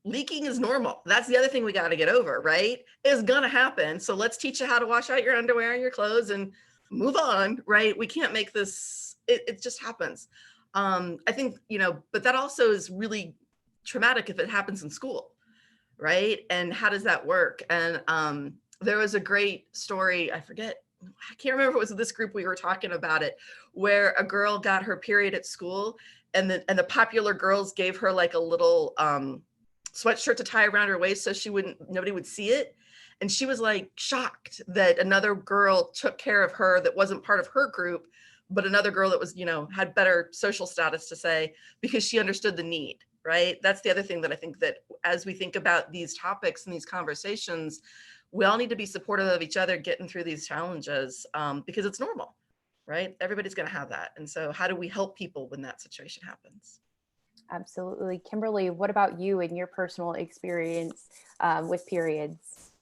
leaking is normal. That's the other thing we got to get over, right? It's gonna happen. So let's teach you how to wash out your underwear and your clothes and move on, right? We can't make this, it just happens. I think, you know, but that also is really traumatic if it happens in school, right? And how does that work? And there was a great story, I can't remember if it was this group we were talking about it, where a girl got her period at school and the popular girls gave her like a little sweatshirt to tie around her waist so nobody would see it. And she was like shocked that another girl took care of her that wasn't part of her group, but another girl that was, you know, had better social status, to say, because she understood the need, right? That's the other thing that I think that as we think about these topics and these conversations, we all need to be supportive of each other getting through these challenges, because it's normal, right? Everybody's going to have that. And so how do we help people when that situation happens? Absolutely. Kimberly, what about you and your personal experience with periods?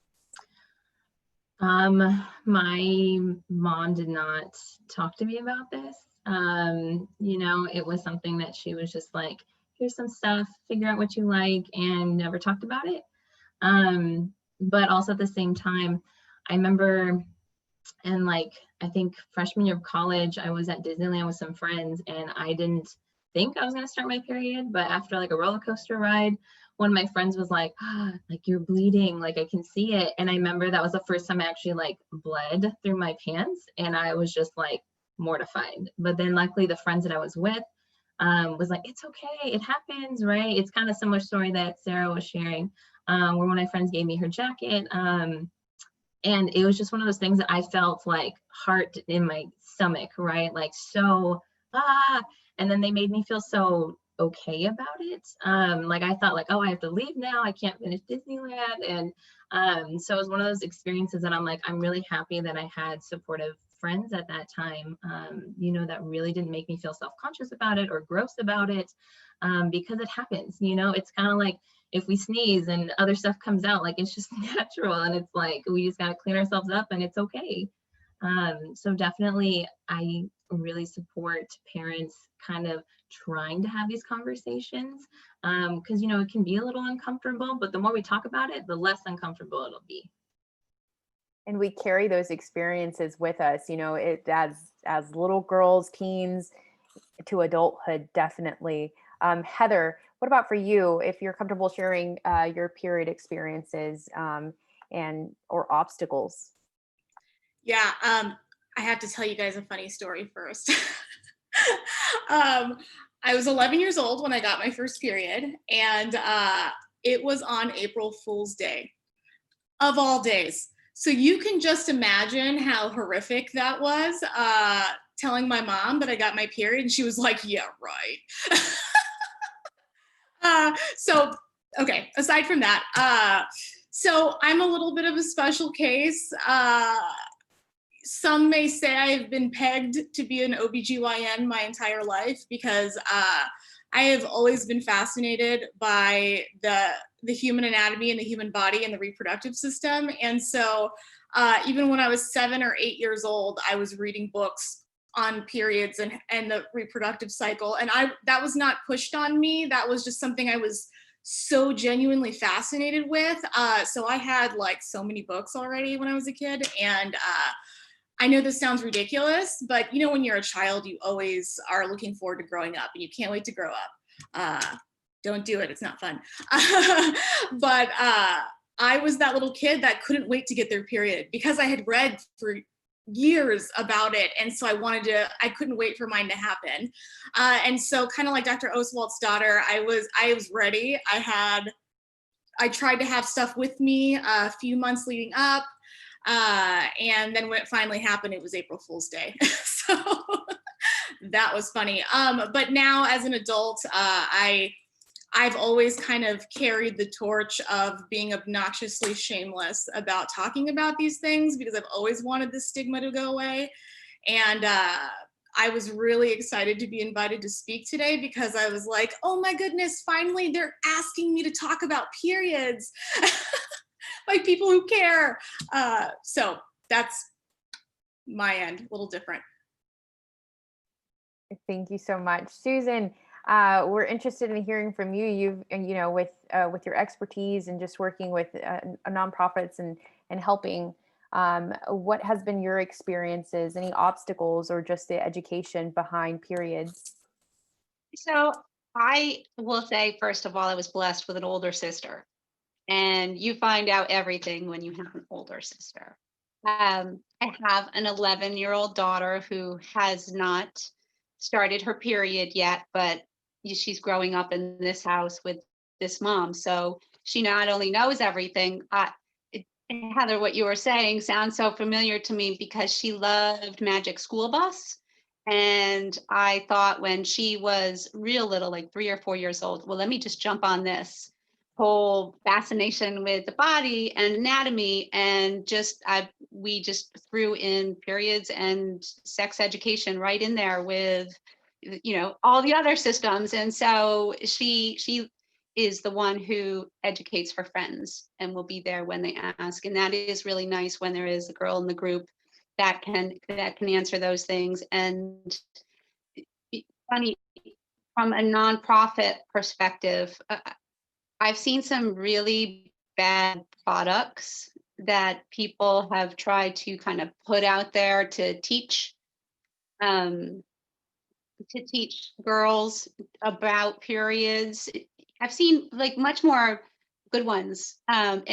My mom did not talk to me about this. You know, it was something that she was just like, here's some stuff, figure out what you like, and never talked about it. But also at the same time, I remember in like, I think freshman year of college, I was at Disneyland with some friends and I didn't think I was going to start my period, but after like a roller coaster ride, one of my friends was like, like you're bleeding, like I can see it. And I remember that was the first time I actually like bled through my pants, and I was just like mortified. But then luckily the friends that I was with was like, it's okay, it happens, right? It's kind of similar story that Sarah was sharing, where one of my friends gave me her jacket. And it was just one of those things that I felt like heart in my stomach, right? Like so, and then they made me feel so okay about it. Like I thought like, oh, I have to leave now, I can't finish Disneyland. And so it was one of those experiences that I'm like, I'm really happy that I had supportive friends at that time, you know, that really didn't make me feel self-conscious about it or gross about it, because it happens, you know. It's kind of like if we sneeze and other stuff comes out, like it's just natural, and it's like we just got to clean ourselves up and it's okay. So definitely I really support parents kind of trying to have these conversations, because you know it can be a little uncomfortable, but the more we talk about it, the less uncomfortable it'll be. And we carry those experiences with us, you know, it as little girls, teens, to adulthood, definitely. Heather, what about for you, if you're comfortable sharing your period experiences and or obstacles? Yeah, I have to tell you guys a funny story first. I was 11 years old when I got my first period, and it was on April Fool's Day, of all days. So you can just imagine how horrific that was, telling my mom that I got my period, and she was like, yeah, right. So, okay, aside from that, so I'm a little bit of a special case. Some may say I've been pegged to be an OBGYN my entire life because I have always been fascinated by the human anatomy and the human body and the reproductive system. And so even when I was 7 or 8 years old, I was reading books on periods and the reproductive cycle. And that was not pushed on me. That was just something I was so genuinely fascinated with. So I had like so many books already when I was a kid. And I know this sounds ridiculous, but you know, when you're a child, you always are looking forward to growing up and you can't wait to grow up. Don't do it, it's not fun. But I was that little kid that couldn't wait to get their period because I had read for years about it. And so I couldn't wait for mine to happen. And so kind of like Dr. Oswald's daughter, I was ready. I tried to have stuff with me a few months leading up. And then when it finally happened, it was April Fool's Day. So that was funny. But now as an adult, I've always kind of carried the torch of being obnoxiously shameless about talking about these things, because I've always wanted this stigma to go away. And I was really excited to be invited to speak today, because I was like, oh my goodness, finally they're asking me to talk about periods by people who care. So that's my end, a little different. Thank you so much, Susan. We're interested in hearing from you. With your expertise and just working with nonprofits and helping. What has been your experiences? Any obstacles or just the education behind periods? So I will say, first of all, I was blessed with an older sister, and you find out everything when you have an older sister. I have an 11-year-old daughter who has not started her period yet, but she's growing up in this house with this mom. So she not only knows everything, Heather, what you were saying sounds so familiar to me, because she loved Magic School Bus. And I thought when she was real little, like 3 or 4 years old, well, let me just jump on this whole fascination with the body and anatomy, and we just threw in periods and sex education right in there with, all the other systems. And so she is the one who educates her friends and will be there when they ask. And that is really nice when there is a girl in the group that can answer those things. And funny, from a nonprofit perspective, I've seen some really bad products that people have tried to kind of put out there to teach girls about periods. I've seen like much more good ones, and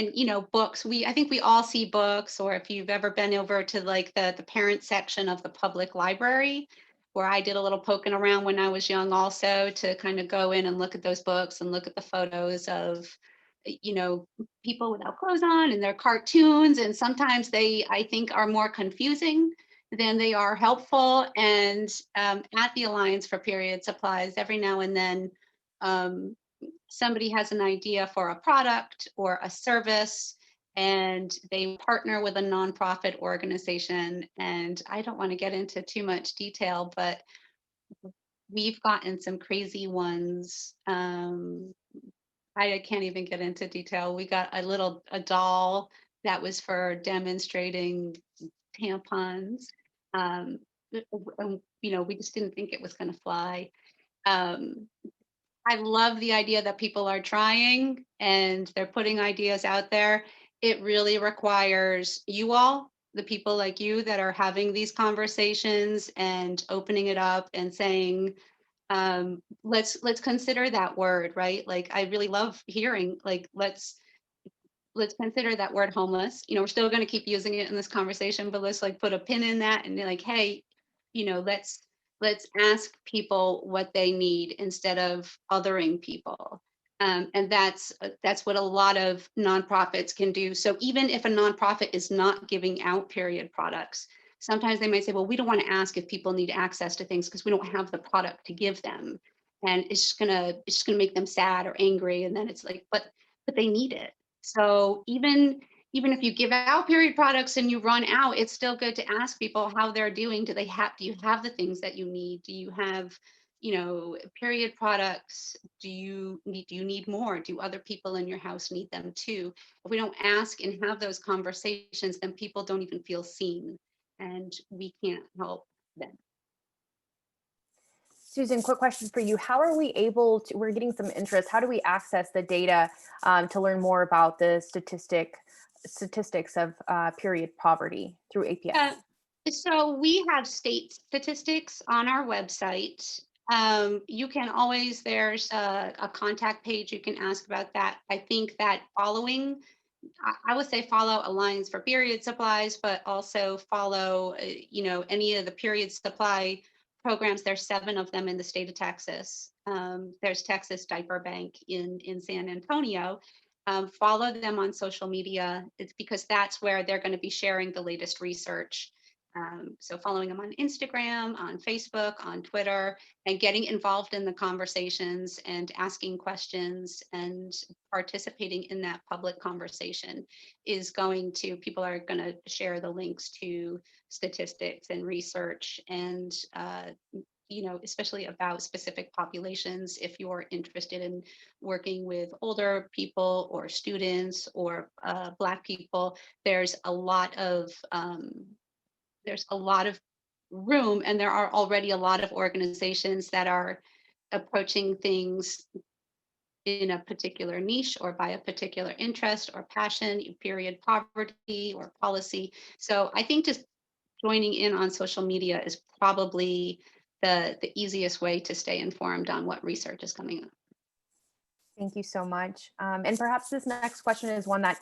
books. I think we all see books, or if you've ever been over to like the parent section of the public library, where I did a little poking around when I was young also, to kind of go in and look at those books and look at the photos of people without clothes on and their cartoons, and sometimes they, I think, are more confusing than they are helpful. And at the Alliance for Period Supplies, every now and then somebody has an idea for a product or a service, and they partner with a nonprofit organization. And I don't want to get into too much detail, but we've gotten some crazy ones. I can't even get into detail. We got a doll that was for demonstrating tampons. We just didn't think it was going to fly. I love the idea that people are trying and they're putting ideas out there. It really requires you all, the people like you that are having these conversations and opening it up and saying, let's consider that word, right? Like, I really love hearing, like, let's consider that word homeless. We're still going to keep using it in this conversation, but let's like put a pin in that and be like, hey, let's ask people what they need instead of othering people. And that's what a lot of nonprofits can do. So even if a nonprofit is not giving out period products, sometimes they might say, well, we don't want to ask if people need access to things because we don't have the product to give them. And it's just gonna make them sad or angry. And then it's like, but they need it. So even if you give out period products and you run out, it's still good to ask people how they're doing. Do you have the things that you need? Do you have, period products? Do you need more? Do other people in your house need them too? If we don't ask and have those conversations, then people don't even feel seen, and we can't help them. Susan, quick question for you. How are we able to, we're getting some interest, how do we access the data to learn more about the statistics of period poverty through APS? So we have state statistics on our website. You can always, there's a contact page, you can ask about that. I think that following I would say follow Alliance for Period Supplies, but also follow, any of the period supply programs. There's 7 of them in the state of Texas. There's Texas Diaper Bank in San Antonio. Follow them on social media. It's because that's where they're going to be sharing the latest research. So following them on Instagram, on Facebook, on Twitter, and getting involved in the conversations and asking questions and participating in that public conversation is people are going to share the links to statistics and research and, especially about specific populations. If you're interested in working with older people or students or Black people, there's a lot of room, and there are already a lot of organizations that are approaching things in a particular niche or by a particular interest or passion, period poverty or policy. So I think just joining in on social media is probably the easiest way to stay informed on what research is coming up. Thank you so much. And perhaps this next question is one that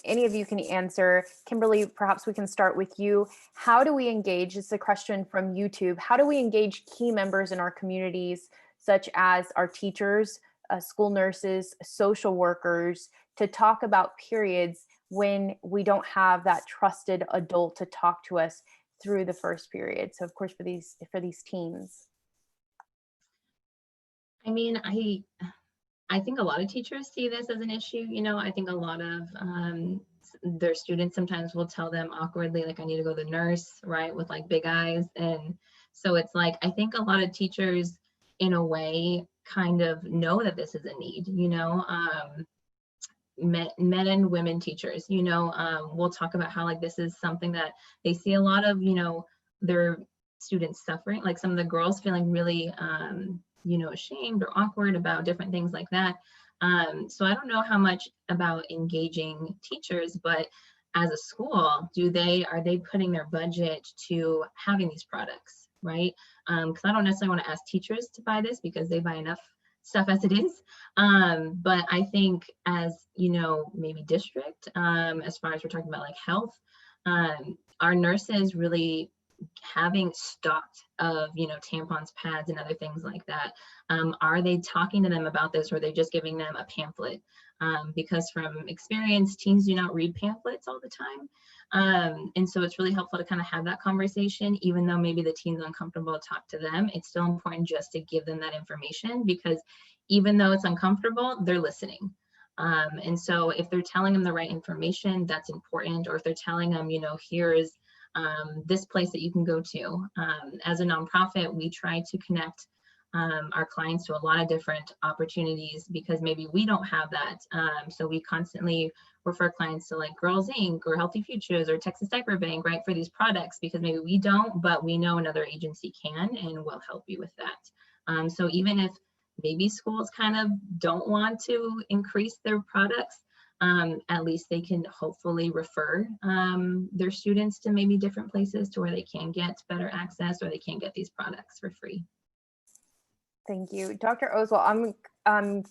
any of you can answer. Kimberly, perhaps we can start with you. How do we engage? It's a question from YouTube. How do we engage key members in our communities, such as our teachers, school nurses, social workers, to talk about periods when we don't have that trusted adult to talk to us through the first period? So of course, for these teens. I mean, I think a lot of teachers see this as an issue. I think a lot of their students sometimes will tell them awkwardly, like, I need to go to the nurse, right? With like big eyes. And so it's like, I think a lot of teachers in a way kind of know that this is a need, men and women teachers, we'll talk about how like this is something that they see a lot of, their students suffering, like some of the girls feeling really, ashamed or awkward about different things like that. So I don't know how much about engaging teachers, but as a school, are they putting their budget to having these products, right? Because I don't necessarily want to ask teachers to buy this because they buy enough stuff as it is. But I think as, maybe district, as far as we're talking about like health, our nurses really having stocked of, tampons, pads, and other things like that. Are they talking to them about this, or are they just giving them a pamphlet? Because from experience, teens do not read pamphlets all the time. And so it's really helpful to kind of have that conversation, even though maybe the teen's uncomfortable to talk to them. It's still important just to give them that information, because even though it's uncomfortable, they're listening. And so if they're telling them the right information, that's important. Or if they're telling them, here's this place that you can go to. As a nonprofit, we try to connect our clients to a lot of different opportunities because maybe we don't have that. So we constantly refer clients to like Girls Inc. or Healthy Futures or Texas Diaper Bank, right, for these products, because maybe we don't, but we know another agency can and will help you with that. So even if maybe schools kind of don't want to increase their products, at least they can hopefully refer their students to maybe different places to where they can get better access or they can get these products for free. Thank you. Dr. Oswald, I'm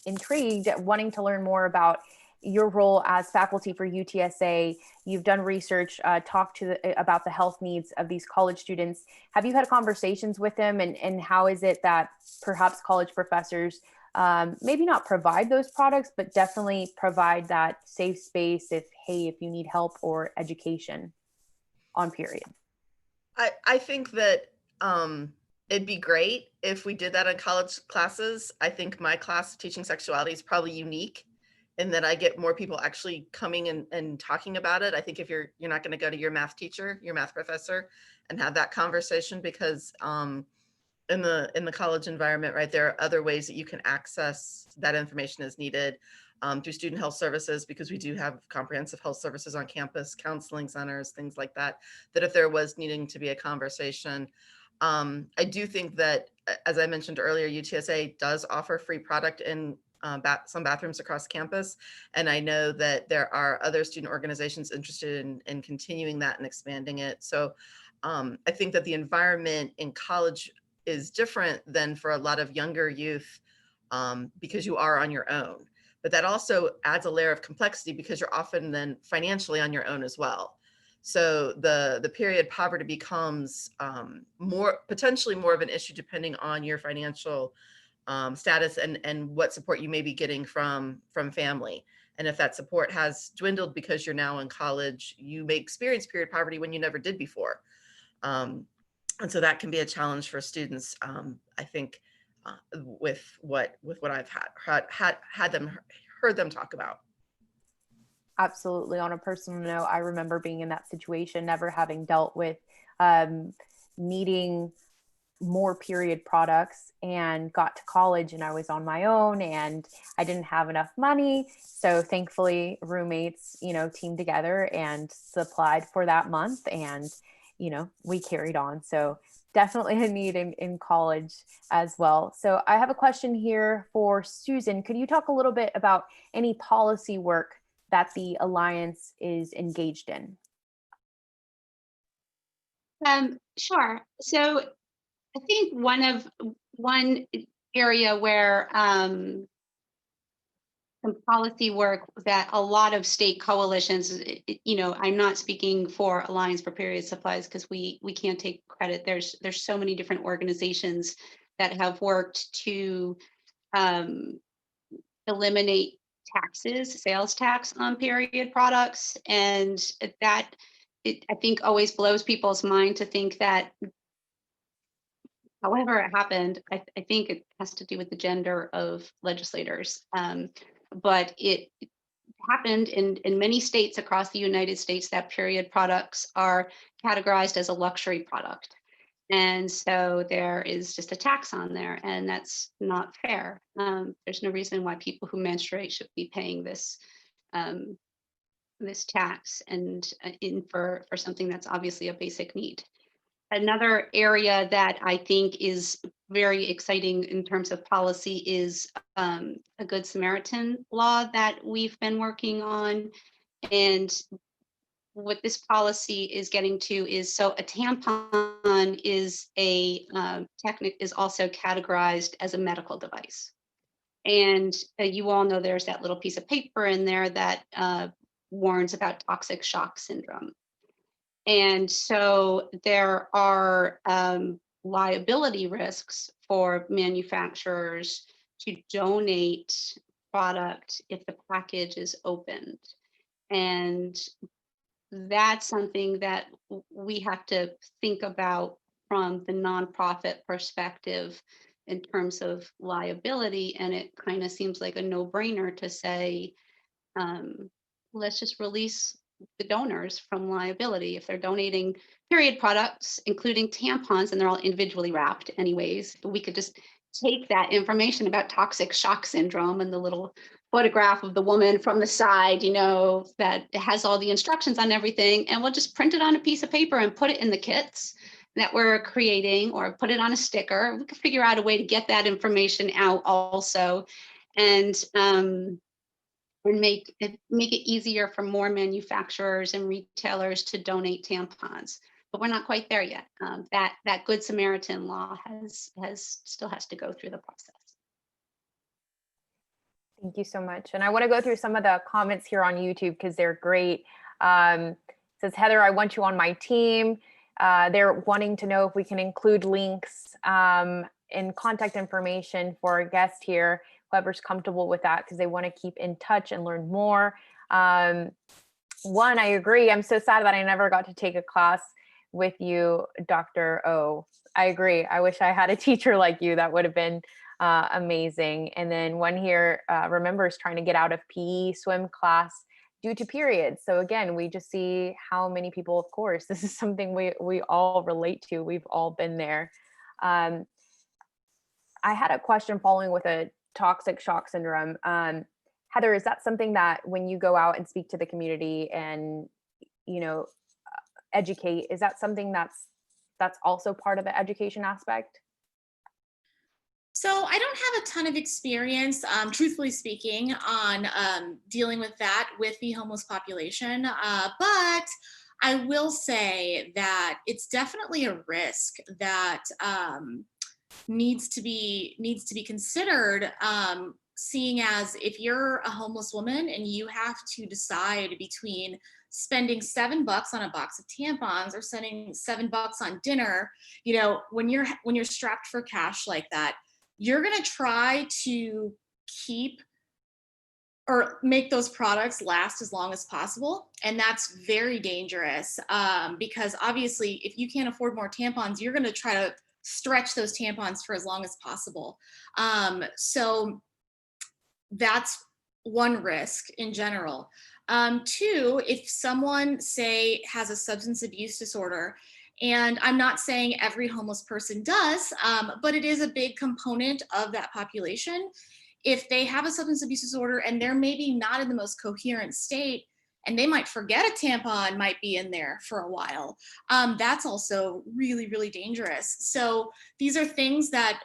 intrigued, wanting to learn more about your role as faculty for UTSA. You've done research, talked about the health needs of these college students. Have you had conversations with them, and how is it that perhaps college professors maybe not provide those products, but definitely provide that safe space if you need help or education on period? I think that it'd be great if we did that in college classes. I think my class teaching sexuality is probably unique in that I get more people actually coming and talking about it. I think if you're not going to go to your math teacher, your math professor, and have that conversation, because in the college environment, right, there are other ways that you can access that information as needed through student health services, because we do have comprehensive health services on campus, counseling centers, things like that, that if there was needing to be a conversation. I do think that, as I mentioned earlier, UTSA does offer free product in some bathrooms across campus. And I know that there are other student organizations interested in continuing that and expanding it. So I think that the environment in college is different than for a lot of younger youth because you are on your own. but that also adds a layer of complexity because you're often then financially on your own as well. So the period poverty becomes potentially more of an issue depending on your financial status and what support you may be getting from family. And if that support has dwindled because you're now in college, you may experience period poverty when you never did before. And so that can be a challenge for students, I think, with what I've heard them talk about. Absolutely. On a personal note, I remember being in that situation, never having dealt with needing more period products, and got to college and I was on my own and I didn't have enough money. So thankfully roommates, teamed together and supplied for that month, and, we carried on. So definitely a need in college as well. So I have a question here for Susan. Could you talk a little bit about any policy work that the Alliance is engaged in? Sure. So I think one area where some policy work that a lot of state coalitions, I'm not speaking for Alliance for Period Supplies because we can't take credit. There's so many different organizations that have worked to eliminate taxes, sales tax on period products, and that I think always blows people's mind to think that. However it happened, I think it has to do with the gender of legislators. But it happened in many states across the United States that period products are categorized as a luxury product. And so there is just a tax on there, and that's not fair. There's no reason why people who menstruate should be paying this tax and for something that's obviously a basic need. Another area that I think is very exciting in terms of policy is a Good Samaritan law that we've been working on. And what this policy is getting to is, so a tampon is is also categorized as a medical device. And you all know there's that little piece of paper in there that warns about toxic shock syndrome. And so there are liability risks for manufacturers to donate product if the package is opened. And that's something that we have to think about from the nonprofit perspective in terms of liability. And it kind of seems like a no-brainer to say, let's just release the donors from liability. If they're donating period products, including tampons, and they're all individually wrapped anyways, we could just take that information about toxic shock syndrome and the little photograph of the woman from the side, that has all the instructions on everything, and we'll just print it on a piece of paper and put it in the kits that we're creating, or put it on a sticker. We could figure out a way to get that information out also, and make it easier for more manufacturers and retailers to donate tampons. But we're not quite there yet. That Good Samaritan law still has to go through the process. Thank you so much. And I want to go through some of the comments here on YouTube because they're great. Says Heather, I want you on my team. They're wanting to know if we can include links and contact information for our guest here, whoever's comfortable with that, because they want to keep in touch and learn more. One, I agree. I'm so sad that I never got to take a class with you, Dr. O. I agree. I wish I had a teacher like you. That would have been amazing. And then one here remembers trying to get out of PE swim class due to periods. So again, we just see how many people, of course, this is something we all relate to. We've all been there. I had a question following with a toxic shock syndrome. Heather, is that something that when you go out and speak to the community and, educate, is that something that's also part of the education aspect? So I don't have a ton of experience, truthfully speaking, on dealing with that with the homeless population, but I will say that it's definitely a risk that needs to be considered seeing as if you're a homeless woman and you have to decide between spending $7 on a box of tampons or spending $7 on dinner, when you're strapped for cash like that, you're going to try to keep or make those products last as long as possible. And that's very dangerous because obviously if you can't afford more tampons, you're going to try to stretch those tampons for as long as possible. So that's one risk in general. Two, if someone, say, has a substance abuse disorder, and I'm not saying every homeless person does, but it is a big component of that population. If they have a substance abuse disorder and they're maybe not in the most coherent state, and they might forget a tampon might be in there for a while, that's also really, really dangerous. So these are things that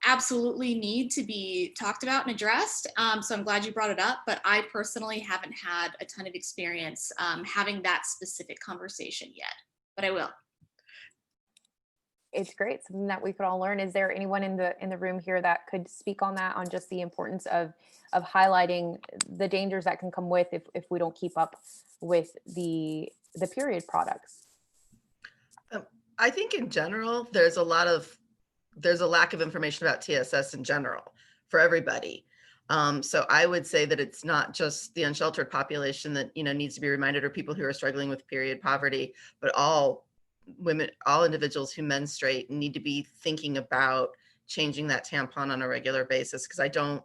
absolutely need to be talked about and addressed. So I'm glad you brought it up, but I personally haven't had a ton of experience having that specific conversation yet, but I will. It's great, something that we could all learn. Is there anyone in the room here that could speak on that, on just the importance of highlighting the dangers that can come with if we don't keep up with the period products? I think in general, there's a lack of information about TSS in general for everybody. So I would say that it's not just the unsheltered population that needs to be reminded, or people who are struggling with period poverty, but all women, all individuals who menstruate need to be thinking about changing that tampon on a regular basis. Because I don't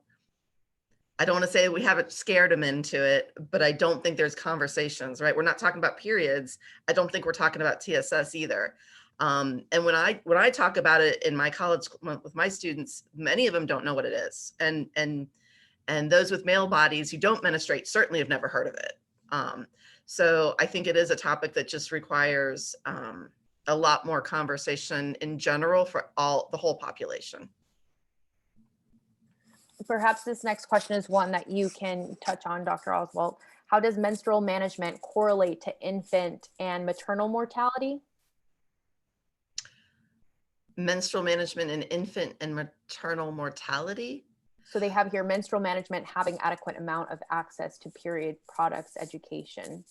want to say we haven't scared them into it, but I don't think there's conversations, right? We're not talking about periods. I don't think we're talking about TSS either. And when I talk about it in my college with my students, many of them don't know what it is. And those with male bodies who don't menstruate certainly have never heard of it. So I think it is a topic that just requires a lot more conversation in general for the whole population. Perhaps this next question is one that you can touch on, Dr. Oswalt. How does menstrual management correlate to infant and maternal mortality? Menstrual management in infant and maternal mortality? So they have here menstrual management having adequate amount of access to period products education.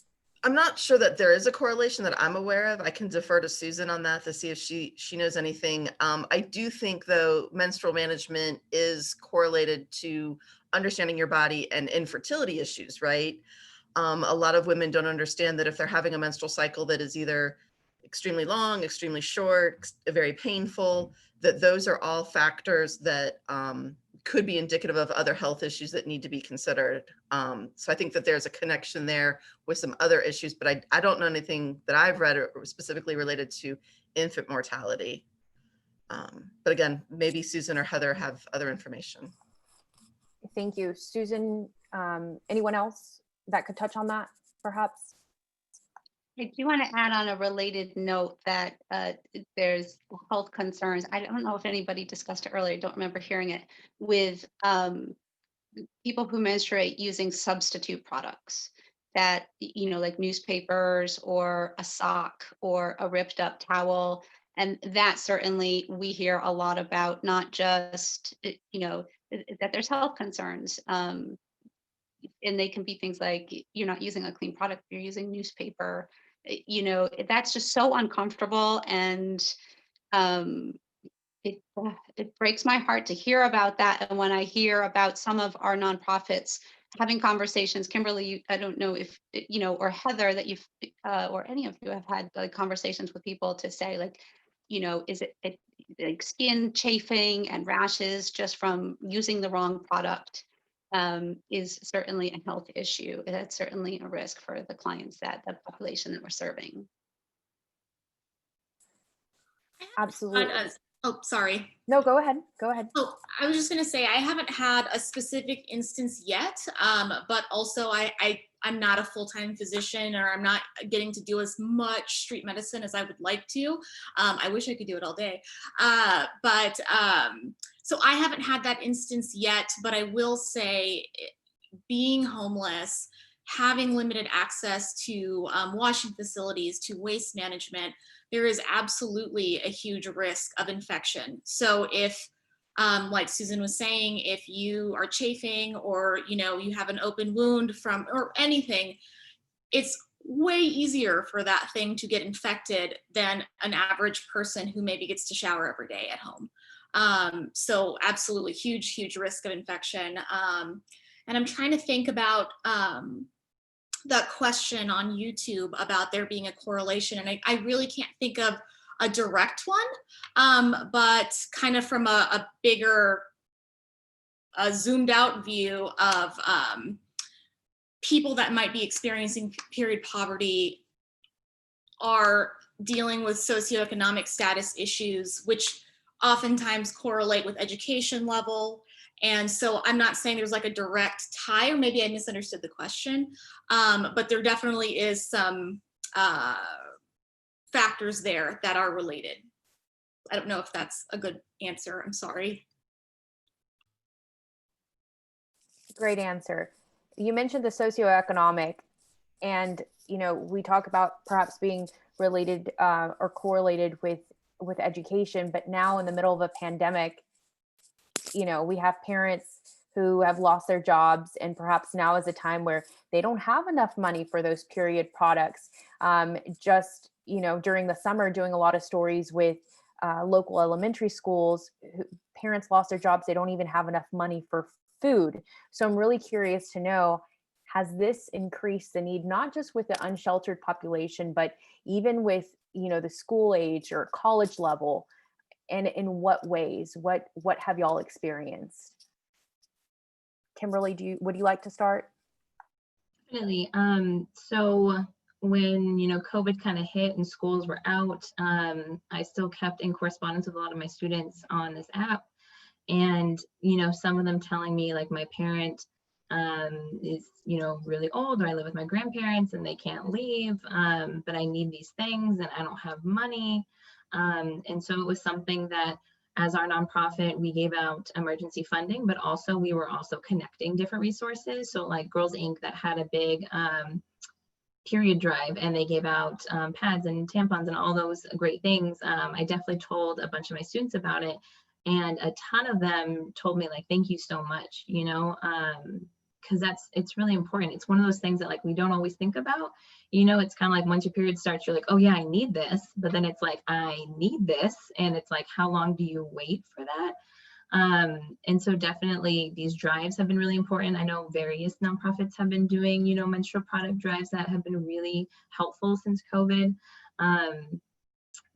I'm not sure that there is a correlation that I'm aware of. I can defer to Susan on that to see if she knows anything. I do think, though, menstrual management is correlated to understanding your body and infertility issues, right? A lot of women don't understand that if they're having a menstrual cycle that is either extremely long, extremely short, very painful, that those are all factors that could be indicative of other health issues that need to be considered. So I think that there's a connection there with some other issues, but I don't know anything that I've read or specifically related to infant mortality. But again, maybe Susan or Heather have other information. Thank you. Susan, anyone else that could touch on that, perhaps? I do want to add on a related note that there's health concerns. I don't know if anybody discussed it earlier. I don't remember hearing it, with people who menstruate using substitute products that, like newspapers or a sock or a ripped up towel. And that certainly we hear a lot about, not just, that there's health concerns. And they can be things like, you're not using a clean product, you're using newspaper. That's just so uncomfortable, and it breaks my heart to hear about that. And when I hear about some of our nonprofits having conversations, Kimberly, I don't know if or Heather, that you've or any of you have had like conversations with people to say, like, is it like skin chafing and rashes just from using the wrong product? Is certainly a health issue. That's certainly a risk for the clients, the population that we're serving. Absolutely. Oh, sorry. No, go ahead. Go ahead. Oh, I was just going to say, I haven't had a specific instance yet, but also I'm not a full-time physician, or I'm not getting to do as much street medicine as I would like to. I wish I could do it all day. So I haven't had that instance yet, but I will say, being homeless, having limited access to washing facilities, to waste management, there is absolutely a huge risk of infection. So if Like Susan was saying, if you are chafing or, you have an open wound from, or anything, it's way easier for that thing to get infected than an average person who maybe gets to shower every day at home. So absolutely huge risk of infection. And I'm trying to think about that question on YouTube about there being a correlation. And I really can't think of a direct one, but kind of from a bigger, zoomed out view of people that might be experiencing period poverty are dealing with socioeconomic status issues, which oftentimes correlate with education level. And so I'm not saying there's like a direct tie, or maybe I misunderstood the question, but there definitely is some factors there that are related. I don't know if that's a good answer. I'm sorry. Great answer. You mentioned the socioeconomic, and we talk about perhaps being related or correlated with education, but now in the middle of a pandemic, we have parents who have lost their jobs, and perhaps now is a time where they don't have enough money for those period products. Just during the summer, doing a lot of stories with local elementary schools, parents lost their jobs, they don't even have enough money for food. So I'm really curious to know, has this increased the need, not just with the unsheltered population, but even with, the school age or college level? And in what ways? What have y'all experienced? Kimberly, would you like to start? Definitely. So when, COVID kind of hit and schools were out, I still kept in correspondence with a lot of my students on this app. And, some of them telling me, like, my parent is, really old, or I live with my grandparents and they can't leave, but I need these things and I don't have money. And so it was something that, as our nonprofit, we gave out emergency funding, but also we were also connecting different resources. So like Girls Inc. that had a big period drive, and they gave out pads and tampons and all those great things. I definitely told a bunch of my students about it, and a ton of them told me, like, thank you so much, because it's really important. It's one of those things that, like, we don't always think about. It's kind of like once your period starts, you're like, oh yeah, I need this, but then it's like, I need this, and it's like, how long do you wait for that? And so definitely these drives have been really important. I know various nonprofits have been doing, menstrual product drives that have been really helpful since COVID.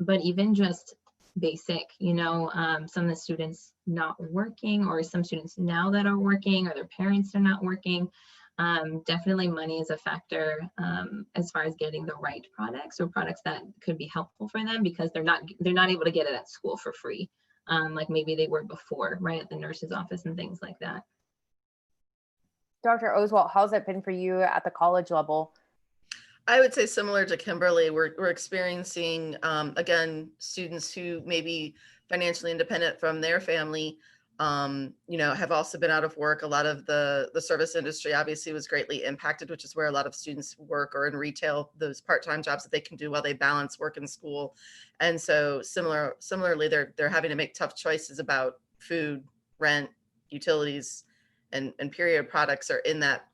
But even just basic, some of the students not working, or some students now that are working, or their parents are not working. Definitely money is a factor as far as getting the right products, or products that could be helpful for them, because they're not able to get it at school for free. Like maybe they were before, right, at the nurse's office and things like that. Dr. Oswalt, how's it been for you at the college level? I would say similar to Kimberly, we're experiencing, again, students who may be financially independent from their family, have also been out of work. A lot of the service industry obviously was greatly impacted, which is where a lot of students work, or in retail, those part-time jobs that they can do while they balance work and school. And so similarly, they're having to make tough choices about food, rent, utilities, and period products are in that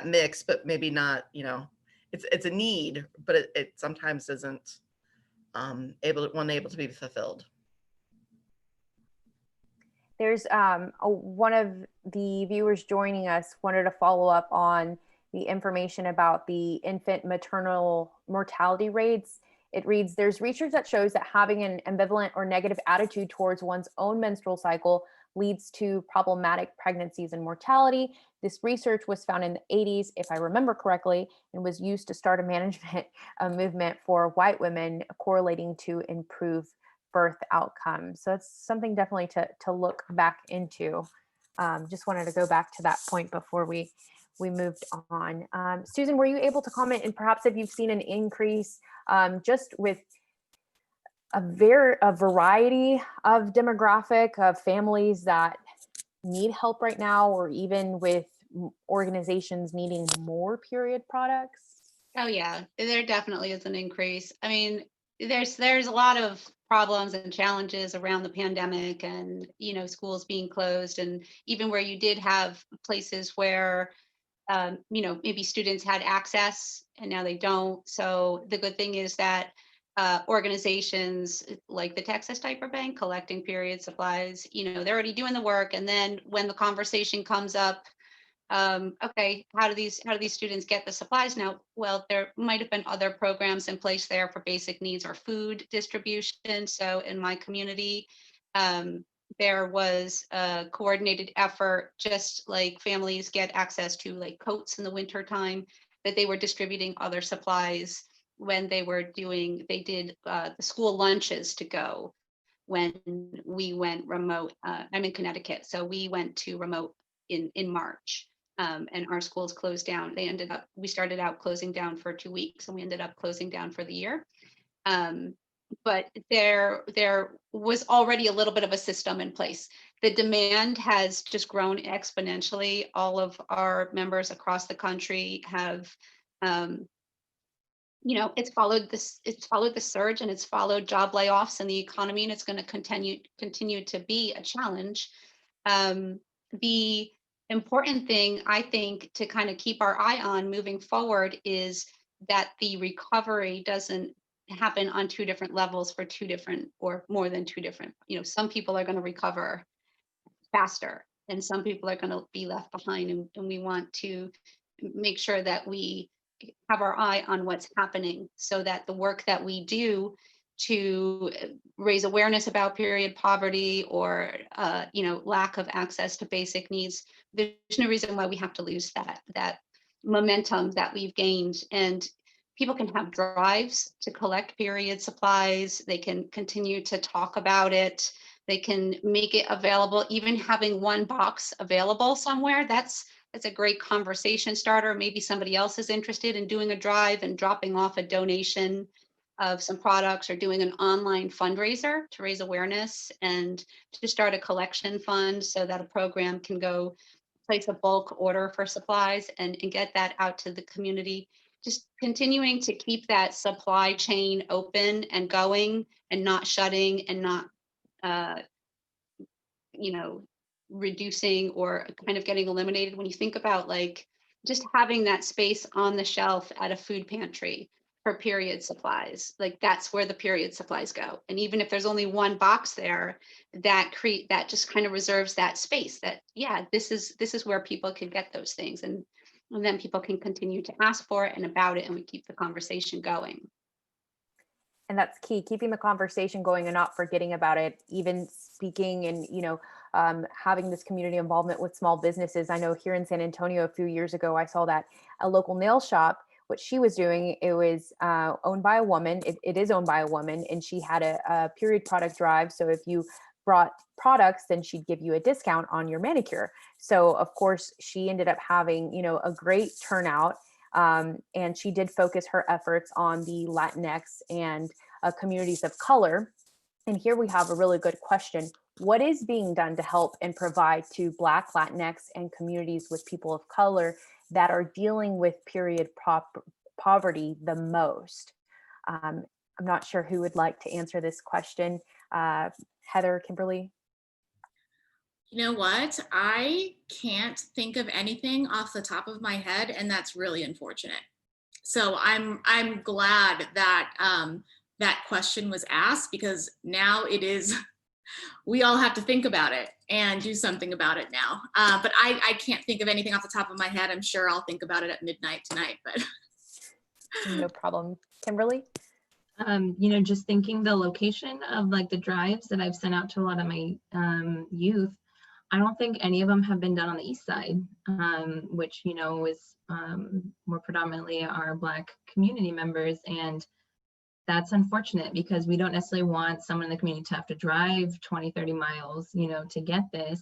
mix, but maybe not, it's a need, but it sometimes isn't able to be fulfilled. There's one of the viewers joining us wanted to follow up on the information about the infant maternal mortality rates. It reads, there's research that shows that having an ambivalent or negative attitude towards one's own menstrual cycle leads to problematic pregnancies and mortality. This research was found in the 80s, if I remember correctly, and was used to start a movement for white women, correlating to improve birth outcomes. So it's something definitely to look back into. Just wanted to go back to that point before we moved on. Susan, were you able to comment, and perhaps if you've seen an increase just with a variety of demographic of families that need help right now, or even with organizations needing more period products? Oh yeah, there definitely is an increase. I mean, there's a lot of problems and challenges around the pandemic and, schools being closed, and even where you did have places where, maybe students had access and now they don't. So the good thing is that organizations like the Texas Diaper Bank collecting period supplies, they're already doing the work. And then when the conversation comes up, okay, how do these students get the supplies now? Well, there might have been other programs in place there for basic needs or food distribution. So in my community, there was a coordinated effort, just like families get access to like coats in the winter time, that they were distributing other supplies when they did the school lunches to go when we went remote. I'm in Connecticut, so we went to remote in March. And our schools closed down. We started out closing down for 2 weeks, and we ended up closing down for the year. But there was already a little bit of a system in place. The demand has just grown exponentially. All of our members across the country have, it's followed the surge, and it's followed job layoffs in the economy, and it's going to continue to be a challenge. The important thing, I think, to kind of keep our eye on moving forward is that the recovery doesn't happen on 2 different levels for 2 different or more than 2 different. Some people are going to recover faster and some people are going to be left behind. And we want to make sure that we have our eye on what's happening so that the work that we do to raise awareness about period poverty or lack of access to basic needs, there's no reason why we have to lose that momentum that we've gained. And people can have drives to collect period supplies. They can continue to talk about it. They can make it available. Even having 1 box available somewhere, that's a great conversation starter. Maybe somebody else is interested in doing a drive and dropping off a donation of some products, or doing an online fundraiser to raise awareness and to start a collection fund so that a program can go place a bulk order for supplies and get that out to the community. Just continuing to keep that supply chain open and going and not shutting and not, reducing or kind of getting eliminated. When you think about like just having that space on the shelf at a food pantry for period supplies, like that's where the period supplies go. And even if there's only 1 box there, that just kind of reserves that space that, yeah, this is where people can get those things. And then people can continue to ask for it and about it, and we keep the conversation going. And that's key, keeping the conversation going and not forgetting about it, even speaking and, having this community involvement with small businesses. I know here in San Antonio, a few years ago, I saw that a local nail shop, what she was doing, it was owned by a woman. It is owned by a woman, and she had a period product drive. So if you brought products, then she'd give you a discount on your manicure. So of course, she ended up having, a great turnout. And she did focus her efforts on the Latinx and communities of color. And here we have a really good question. What is being done to help and provide to Black, Latinx, and communities with people of color that are dealing with period poverty the most? I'm not sure who would like to answer this question. Heather, Kimberly? You know what? I can't think of anything off the top of my head, and that's really unfortunate. So I'm glad that that question was asked, because now it is, we all have to think about it and do something about it now. But I can't think of anything off the top of my head. I'm sure I'll think about it at midnight tonight, but. No problem. Kimberly? Just thinking the location of like the drives that I've sent out to a lot of my youth, I don't think any of them have been done on the east side, which, is more predominantly our Black community members. And that's unfortunate, because we don't necessarily want someone in the community to have to drive 20, 30 miles, to get this.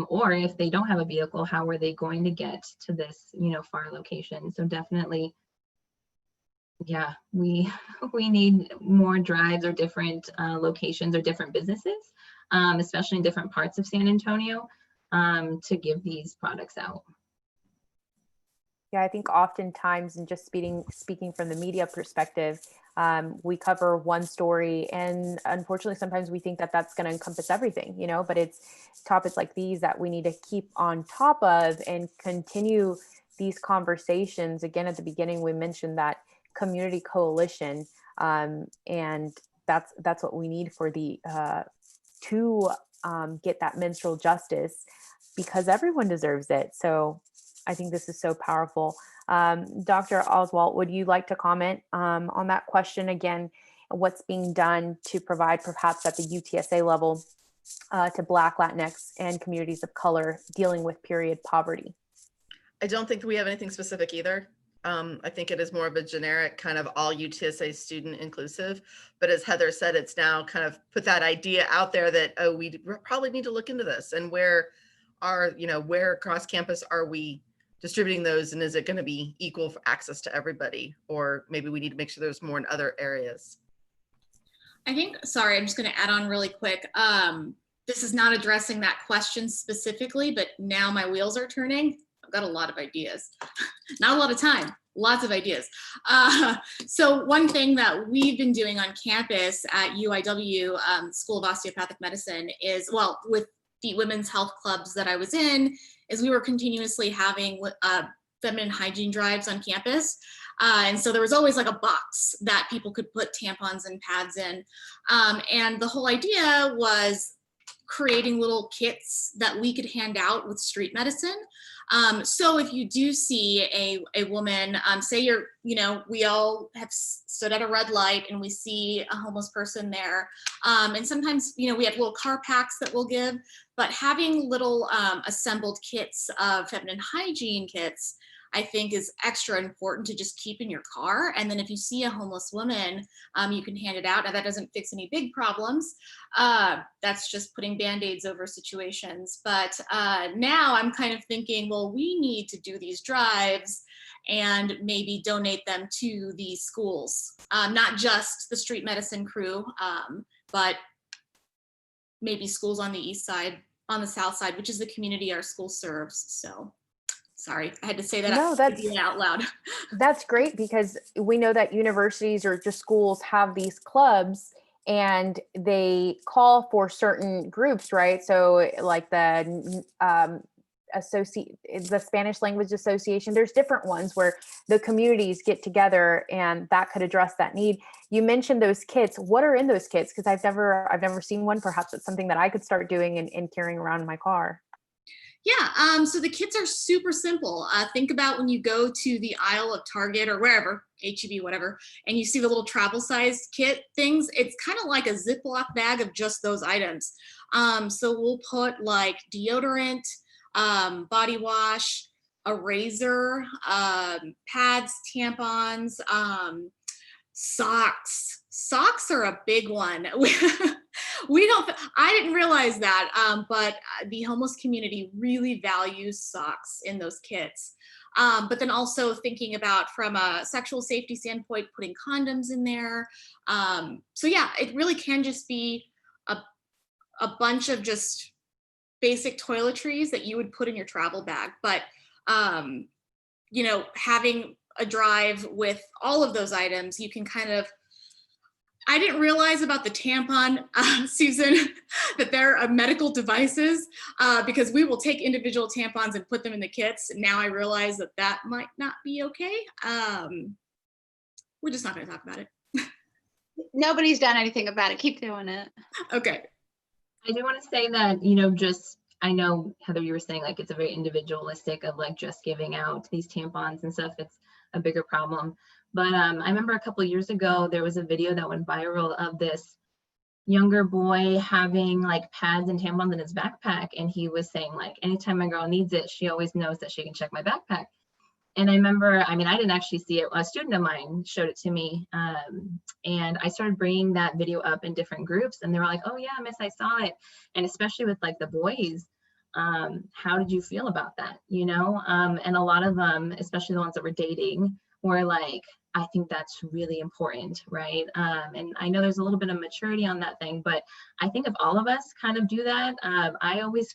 Or if they don't have a vehicle, how are they going to get to this, far location? So definitely, yeah, we need more drives or different locations or different businesses, especially in different parts of San Antonio, to give these products out. Yeah, I think oftentimes, and just speaking from the media perspective, we cover one story, and unfortunately, sometimes we think that that's going to encompass everything, but it's topics like these that we need to keep on top of and continue these conversations. Again, at the beginning, we mentioned that community coalition, and that's what we need for the to get that menstrual justice, because everyone deserves it. So I think this is so powerful. Dr. Oswalt, would you like to comment on that question again? What's being done to provide, perhaps at the UTSA level, to Black, Latinx, and communities of color dealing with period poverty? I don't think we have anything specific either. I think it is more of a generic kind of all UTSA student inclusive. But as Heather said, it's now kind of put that idea out there that, oh, we probably need to look into this, and where across campus are we distributing those, and is it going to be equal for access to everybody, or maybe we need to make sure there's more in other areas. I think, sorry, I'm just going to add on really quick. This is not addressing that question specifically, but now my wheels are turning. I've got a lot of ideas. Not a lot of time, lots of ideas. So one thing that we've been doing on campus at UIW, School of Osteopathic Medicine, is, well, with the women's health clubs that I was in, is we were continuously having feminine hygiene drives on campus. And so there was always like a box that people could put tampons and pads in. And the whole idea was creating little kits that we could hand out with street medicine. So if you do see a woman, say we all have stood at a red light and we see a homeless person there. And sometimes, we have little car packs that we'll give, but having little assembled kits of feminine hygiene kits, I think, is extra important to just keep in your car. And then if you see a homeless woman, you can hand it out. Now that doesn't fix any big problems. That's just putting Band-Aids over situations. But now I'm kind of thinking, well, we need to do these drives and maybe donate them to the schools, not just the street medicine crew, but maybe schools on the east side, on the south side, which is the community our school serves. So sorry, I had to say that out loud. That's great, because we know that universities or just schools have these clubs and they call for certain groups, right? So like the Spanish Language Association, there's different ones where the communities get together and that could address that need. You mentioned those kits. What are in those kits? Because I've never seen one. Perhaps it's something that I could start doing and carrying around in my car. Yeah, so the kits are super simple. Think about when you go to the aisle of Target or wherever, H-E-B, whatever, and you see the little travel size kit things. It's kind of like a Ziploc bag of just those items. So we'll put like deodorant, body wash, a razor, pads, tampons, socks. Socks are a big one. I didn't realize that, but the homeless community really values socks in those kits. But then also thinking about, from a sexual safety standpoint, putting condoms in there. So yeah, it really can just be a bunch of just basic toiletries that you would put in your travel bag. But, having a drive with all of those items, you can kind of, I didn't realize about the tampon, Susan, that there are medical devices, because we will take individual tampons and put them in the kits. Now I realize that might not be okay. We're just not going to talk about it. Nobody's done anything about it. Keep doing it. Okay. I do want to say that, I know, Heather, you were saying like it's a very individualistic of like just giving out these tampons and stuff. It's a bigger problem. But I remember a couple of years ago, there was a video that went viral of this younger boy having like pads and tampons in his backpack. And he was saying like, anytime my girl needs it, she always knows that she can check my backpack. And I remember, I didn't actually see it. A student of mine showed it to me. And I started bringing that video up in different groups. And they were like, oh yeah, miss, I saw it. And especially with like the boys, how did you feel about that? And a lot of them, especially the ones that were dating, were like, I think that's really important, right? And I know there's a little bit of maturity on that thing, but I think if all of us kind of do that, I always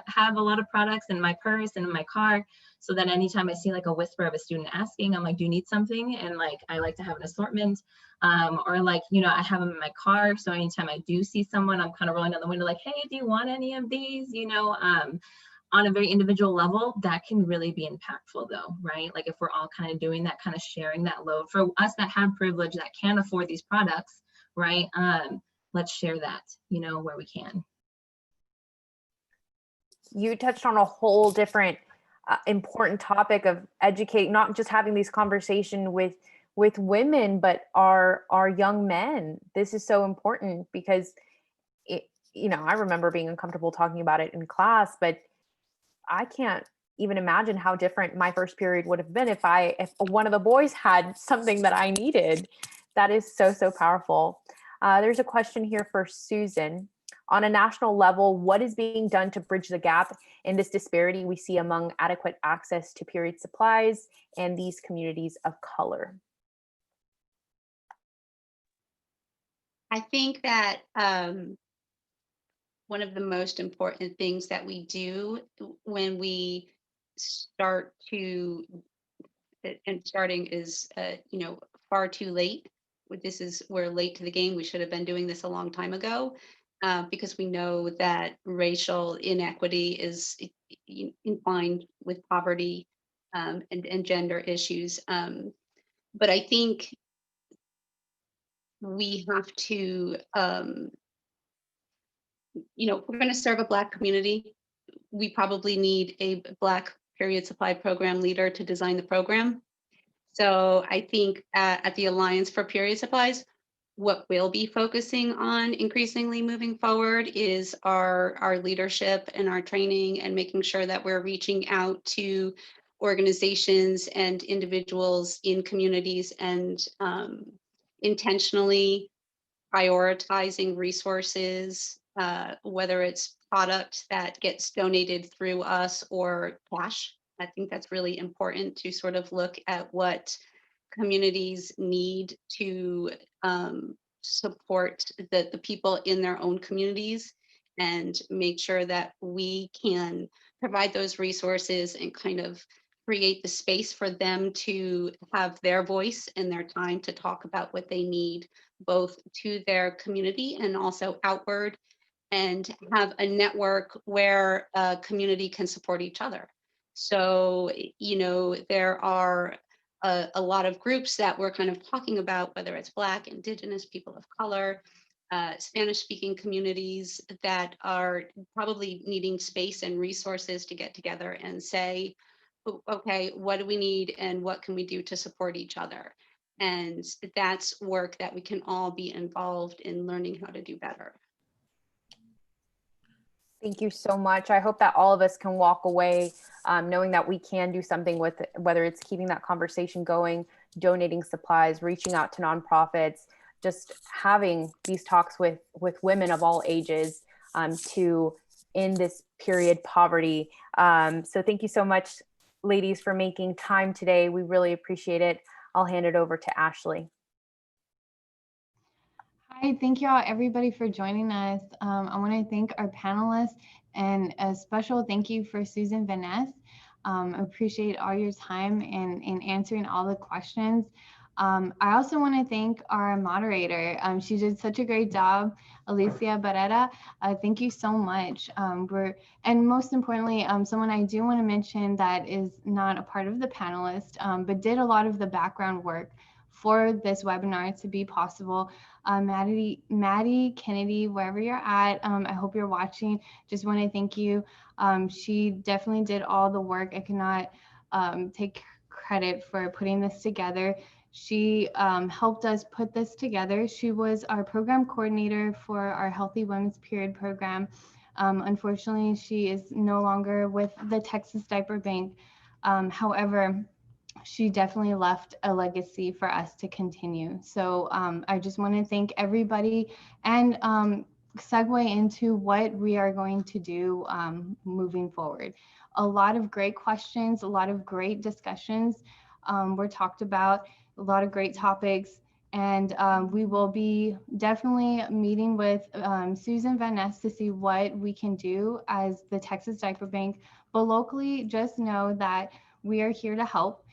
have a lot of products in my purse and in my car, so that anytime I see like a whisper of a student asking, I'm like, do you need something? And like, I like to have an assortment, or like, you know, I have them in my car. So anytime I do see someone, I'm kind of rolling down the window like, hey, do you want any of these? You know, on a very individual level, that can really be impactful though, right? Like if we're all kind of doing that, kind of sharing that load for us that have privilege, that can afford these products, right? Let's share that, you know, where we can. You touched on a whole different important topic of educate, not just having these conversation with women, but our young men. This is so important because it, you know, I remember being uncomfortable talking about it in class, but I can't even imagine how different my first period would have been if one of the boys had something that I needed. That is so, so powerful. There's a question here for Susan. On a national level, what is being done to bridge the gap in this disparity we see among adequate access to period supplies and these communities of color? I think that one of the most important things that we do when we start to, and starting is, you know, far too late. We're late to the game. We should have been doing this a long time ago, because we know that racial inequity is entwined with poverty, and gender issues. But I think we have to, you know, if we're going to serve a Black community, we probably need a Black period supply program leader to design the program. So I think at the Alliance for Period Supplies, what we'll be focusing on increasingly moving forward is our leadership and our training, and making sure that we're reaching out to organizations and individuals in communities, and intentionally prioritizing resources, whether it's product that gets donated through us or cash. I think that's really important to sort of look at what communities need to support the people in their own communities, and make sure that we can provide those resources and kind of create the space for them to have their voice and their time to talk about what they need, both to their community and also outward, and have a network where a community can support each other. So, you know, there are a lot of groups that we're kind of talking about, whether it's Black, Indigenous, people of color, Spanish-speaking communities, that are probably needing space and resources to get together and say, okay, what do we need and what can we do to support each other? And that's work that we can all be involved in learning how to do better. Thank you so much. I hope that all of us can walk away knowing that we can do something with it, whether it's keeping that conversation going, donating supplies, reaching out to nonprofits, just having these talks with women of all ages to end this period poverty. So thank you so much, ladies, for making time today. We really appreciate it. I'll hand it over to Ashley. Hi, thank you all, everybody, for joining us. I want to thank our panelists, and a special thank you for Susan Van Ness. Appreciate all your time and answering all the questions. I also want to thank our moderator. She did such a great job, Alicia Barrera. Thank you so much. And most importantly, someone I do want to mention that is not a part of the panelists, but did a lot of the background work for this webinar to be possible. Maddie Kennedy, wherever you're at, I hope you're watching. Just want to thank you. She definitely did all the work. I cannot take credit for putting this together. She helped us put this together. She was our program coordinator for our Healthy Women's Period program. Unfortunately, she is no longer with the Texas Diaper Bank. However, she definitely left a legacy for us to continue. So I just want to thank everybody, and segue into what we are going to do moving forward. A lot of great questions, a lot of great discussions were talked about. a lot of great topics. And we will be definitely meeting with Susan Van Ness to see what we can do as the Texas Diaper Bank. But locally, just know that we are here to help.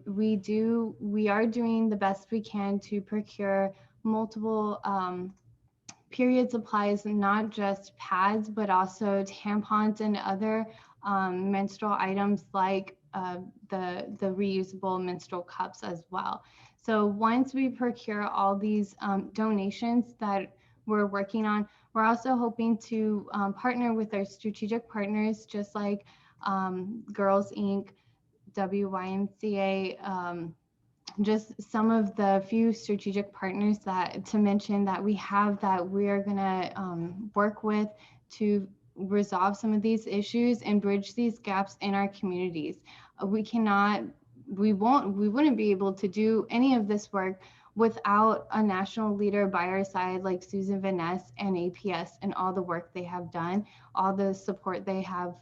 We are doing the best we can to procure multiple period supplies, not just pads, but also tampons and other menstrual items like the reusable menstrual cups as well. So once we procure all these donations that we're working on, we're also hoping to partner with our strategic partners, just like Girls Inc., WYMCA, just some of the few strategic partners that to mention that we have that we are going to work with to resolve some of these issues and bridge these gaps in our communities. We wouldn't be able to do any of this work without a national leader by our side like Susan Van Ness and APS and all the work they have done, all the support they have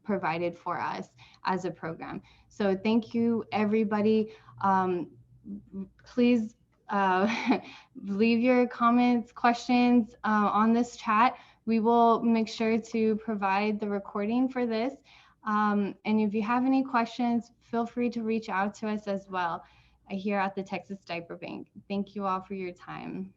provided for us as a program. So thank you, everybody. Please leave your comments, questions on this chat. We will make sure to provide the recording for this. And if you have any questions, feel free to reach out to us as well here at the Texas Diaper Bank. Thank you all for your time.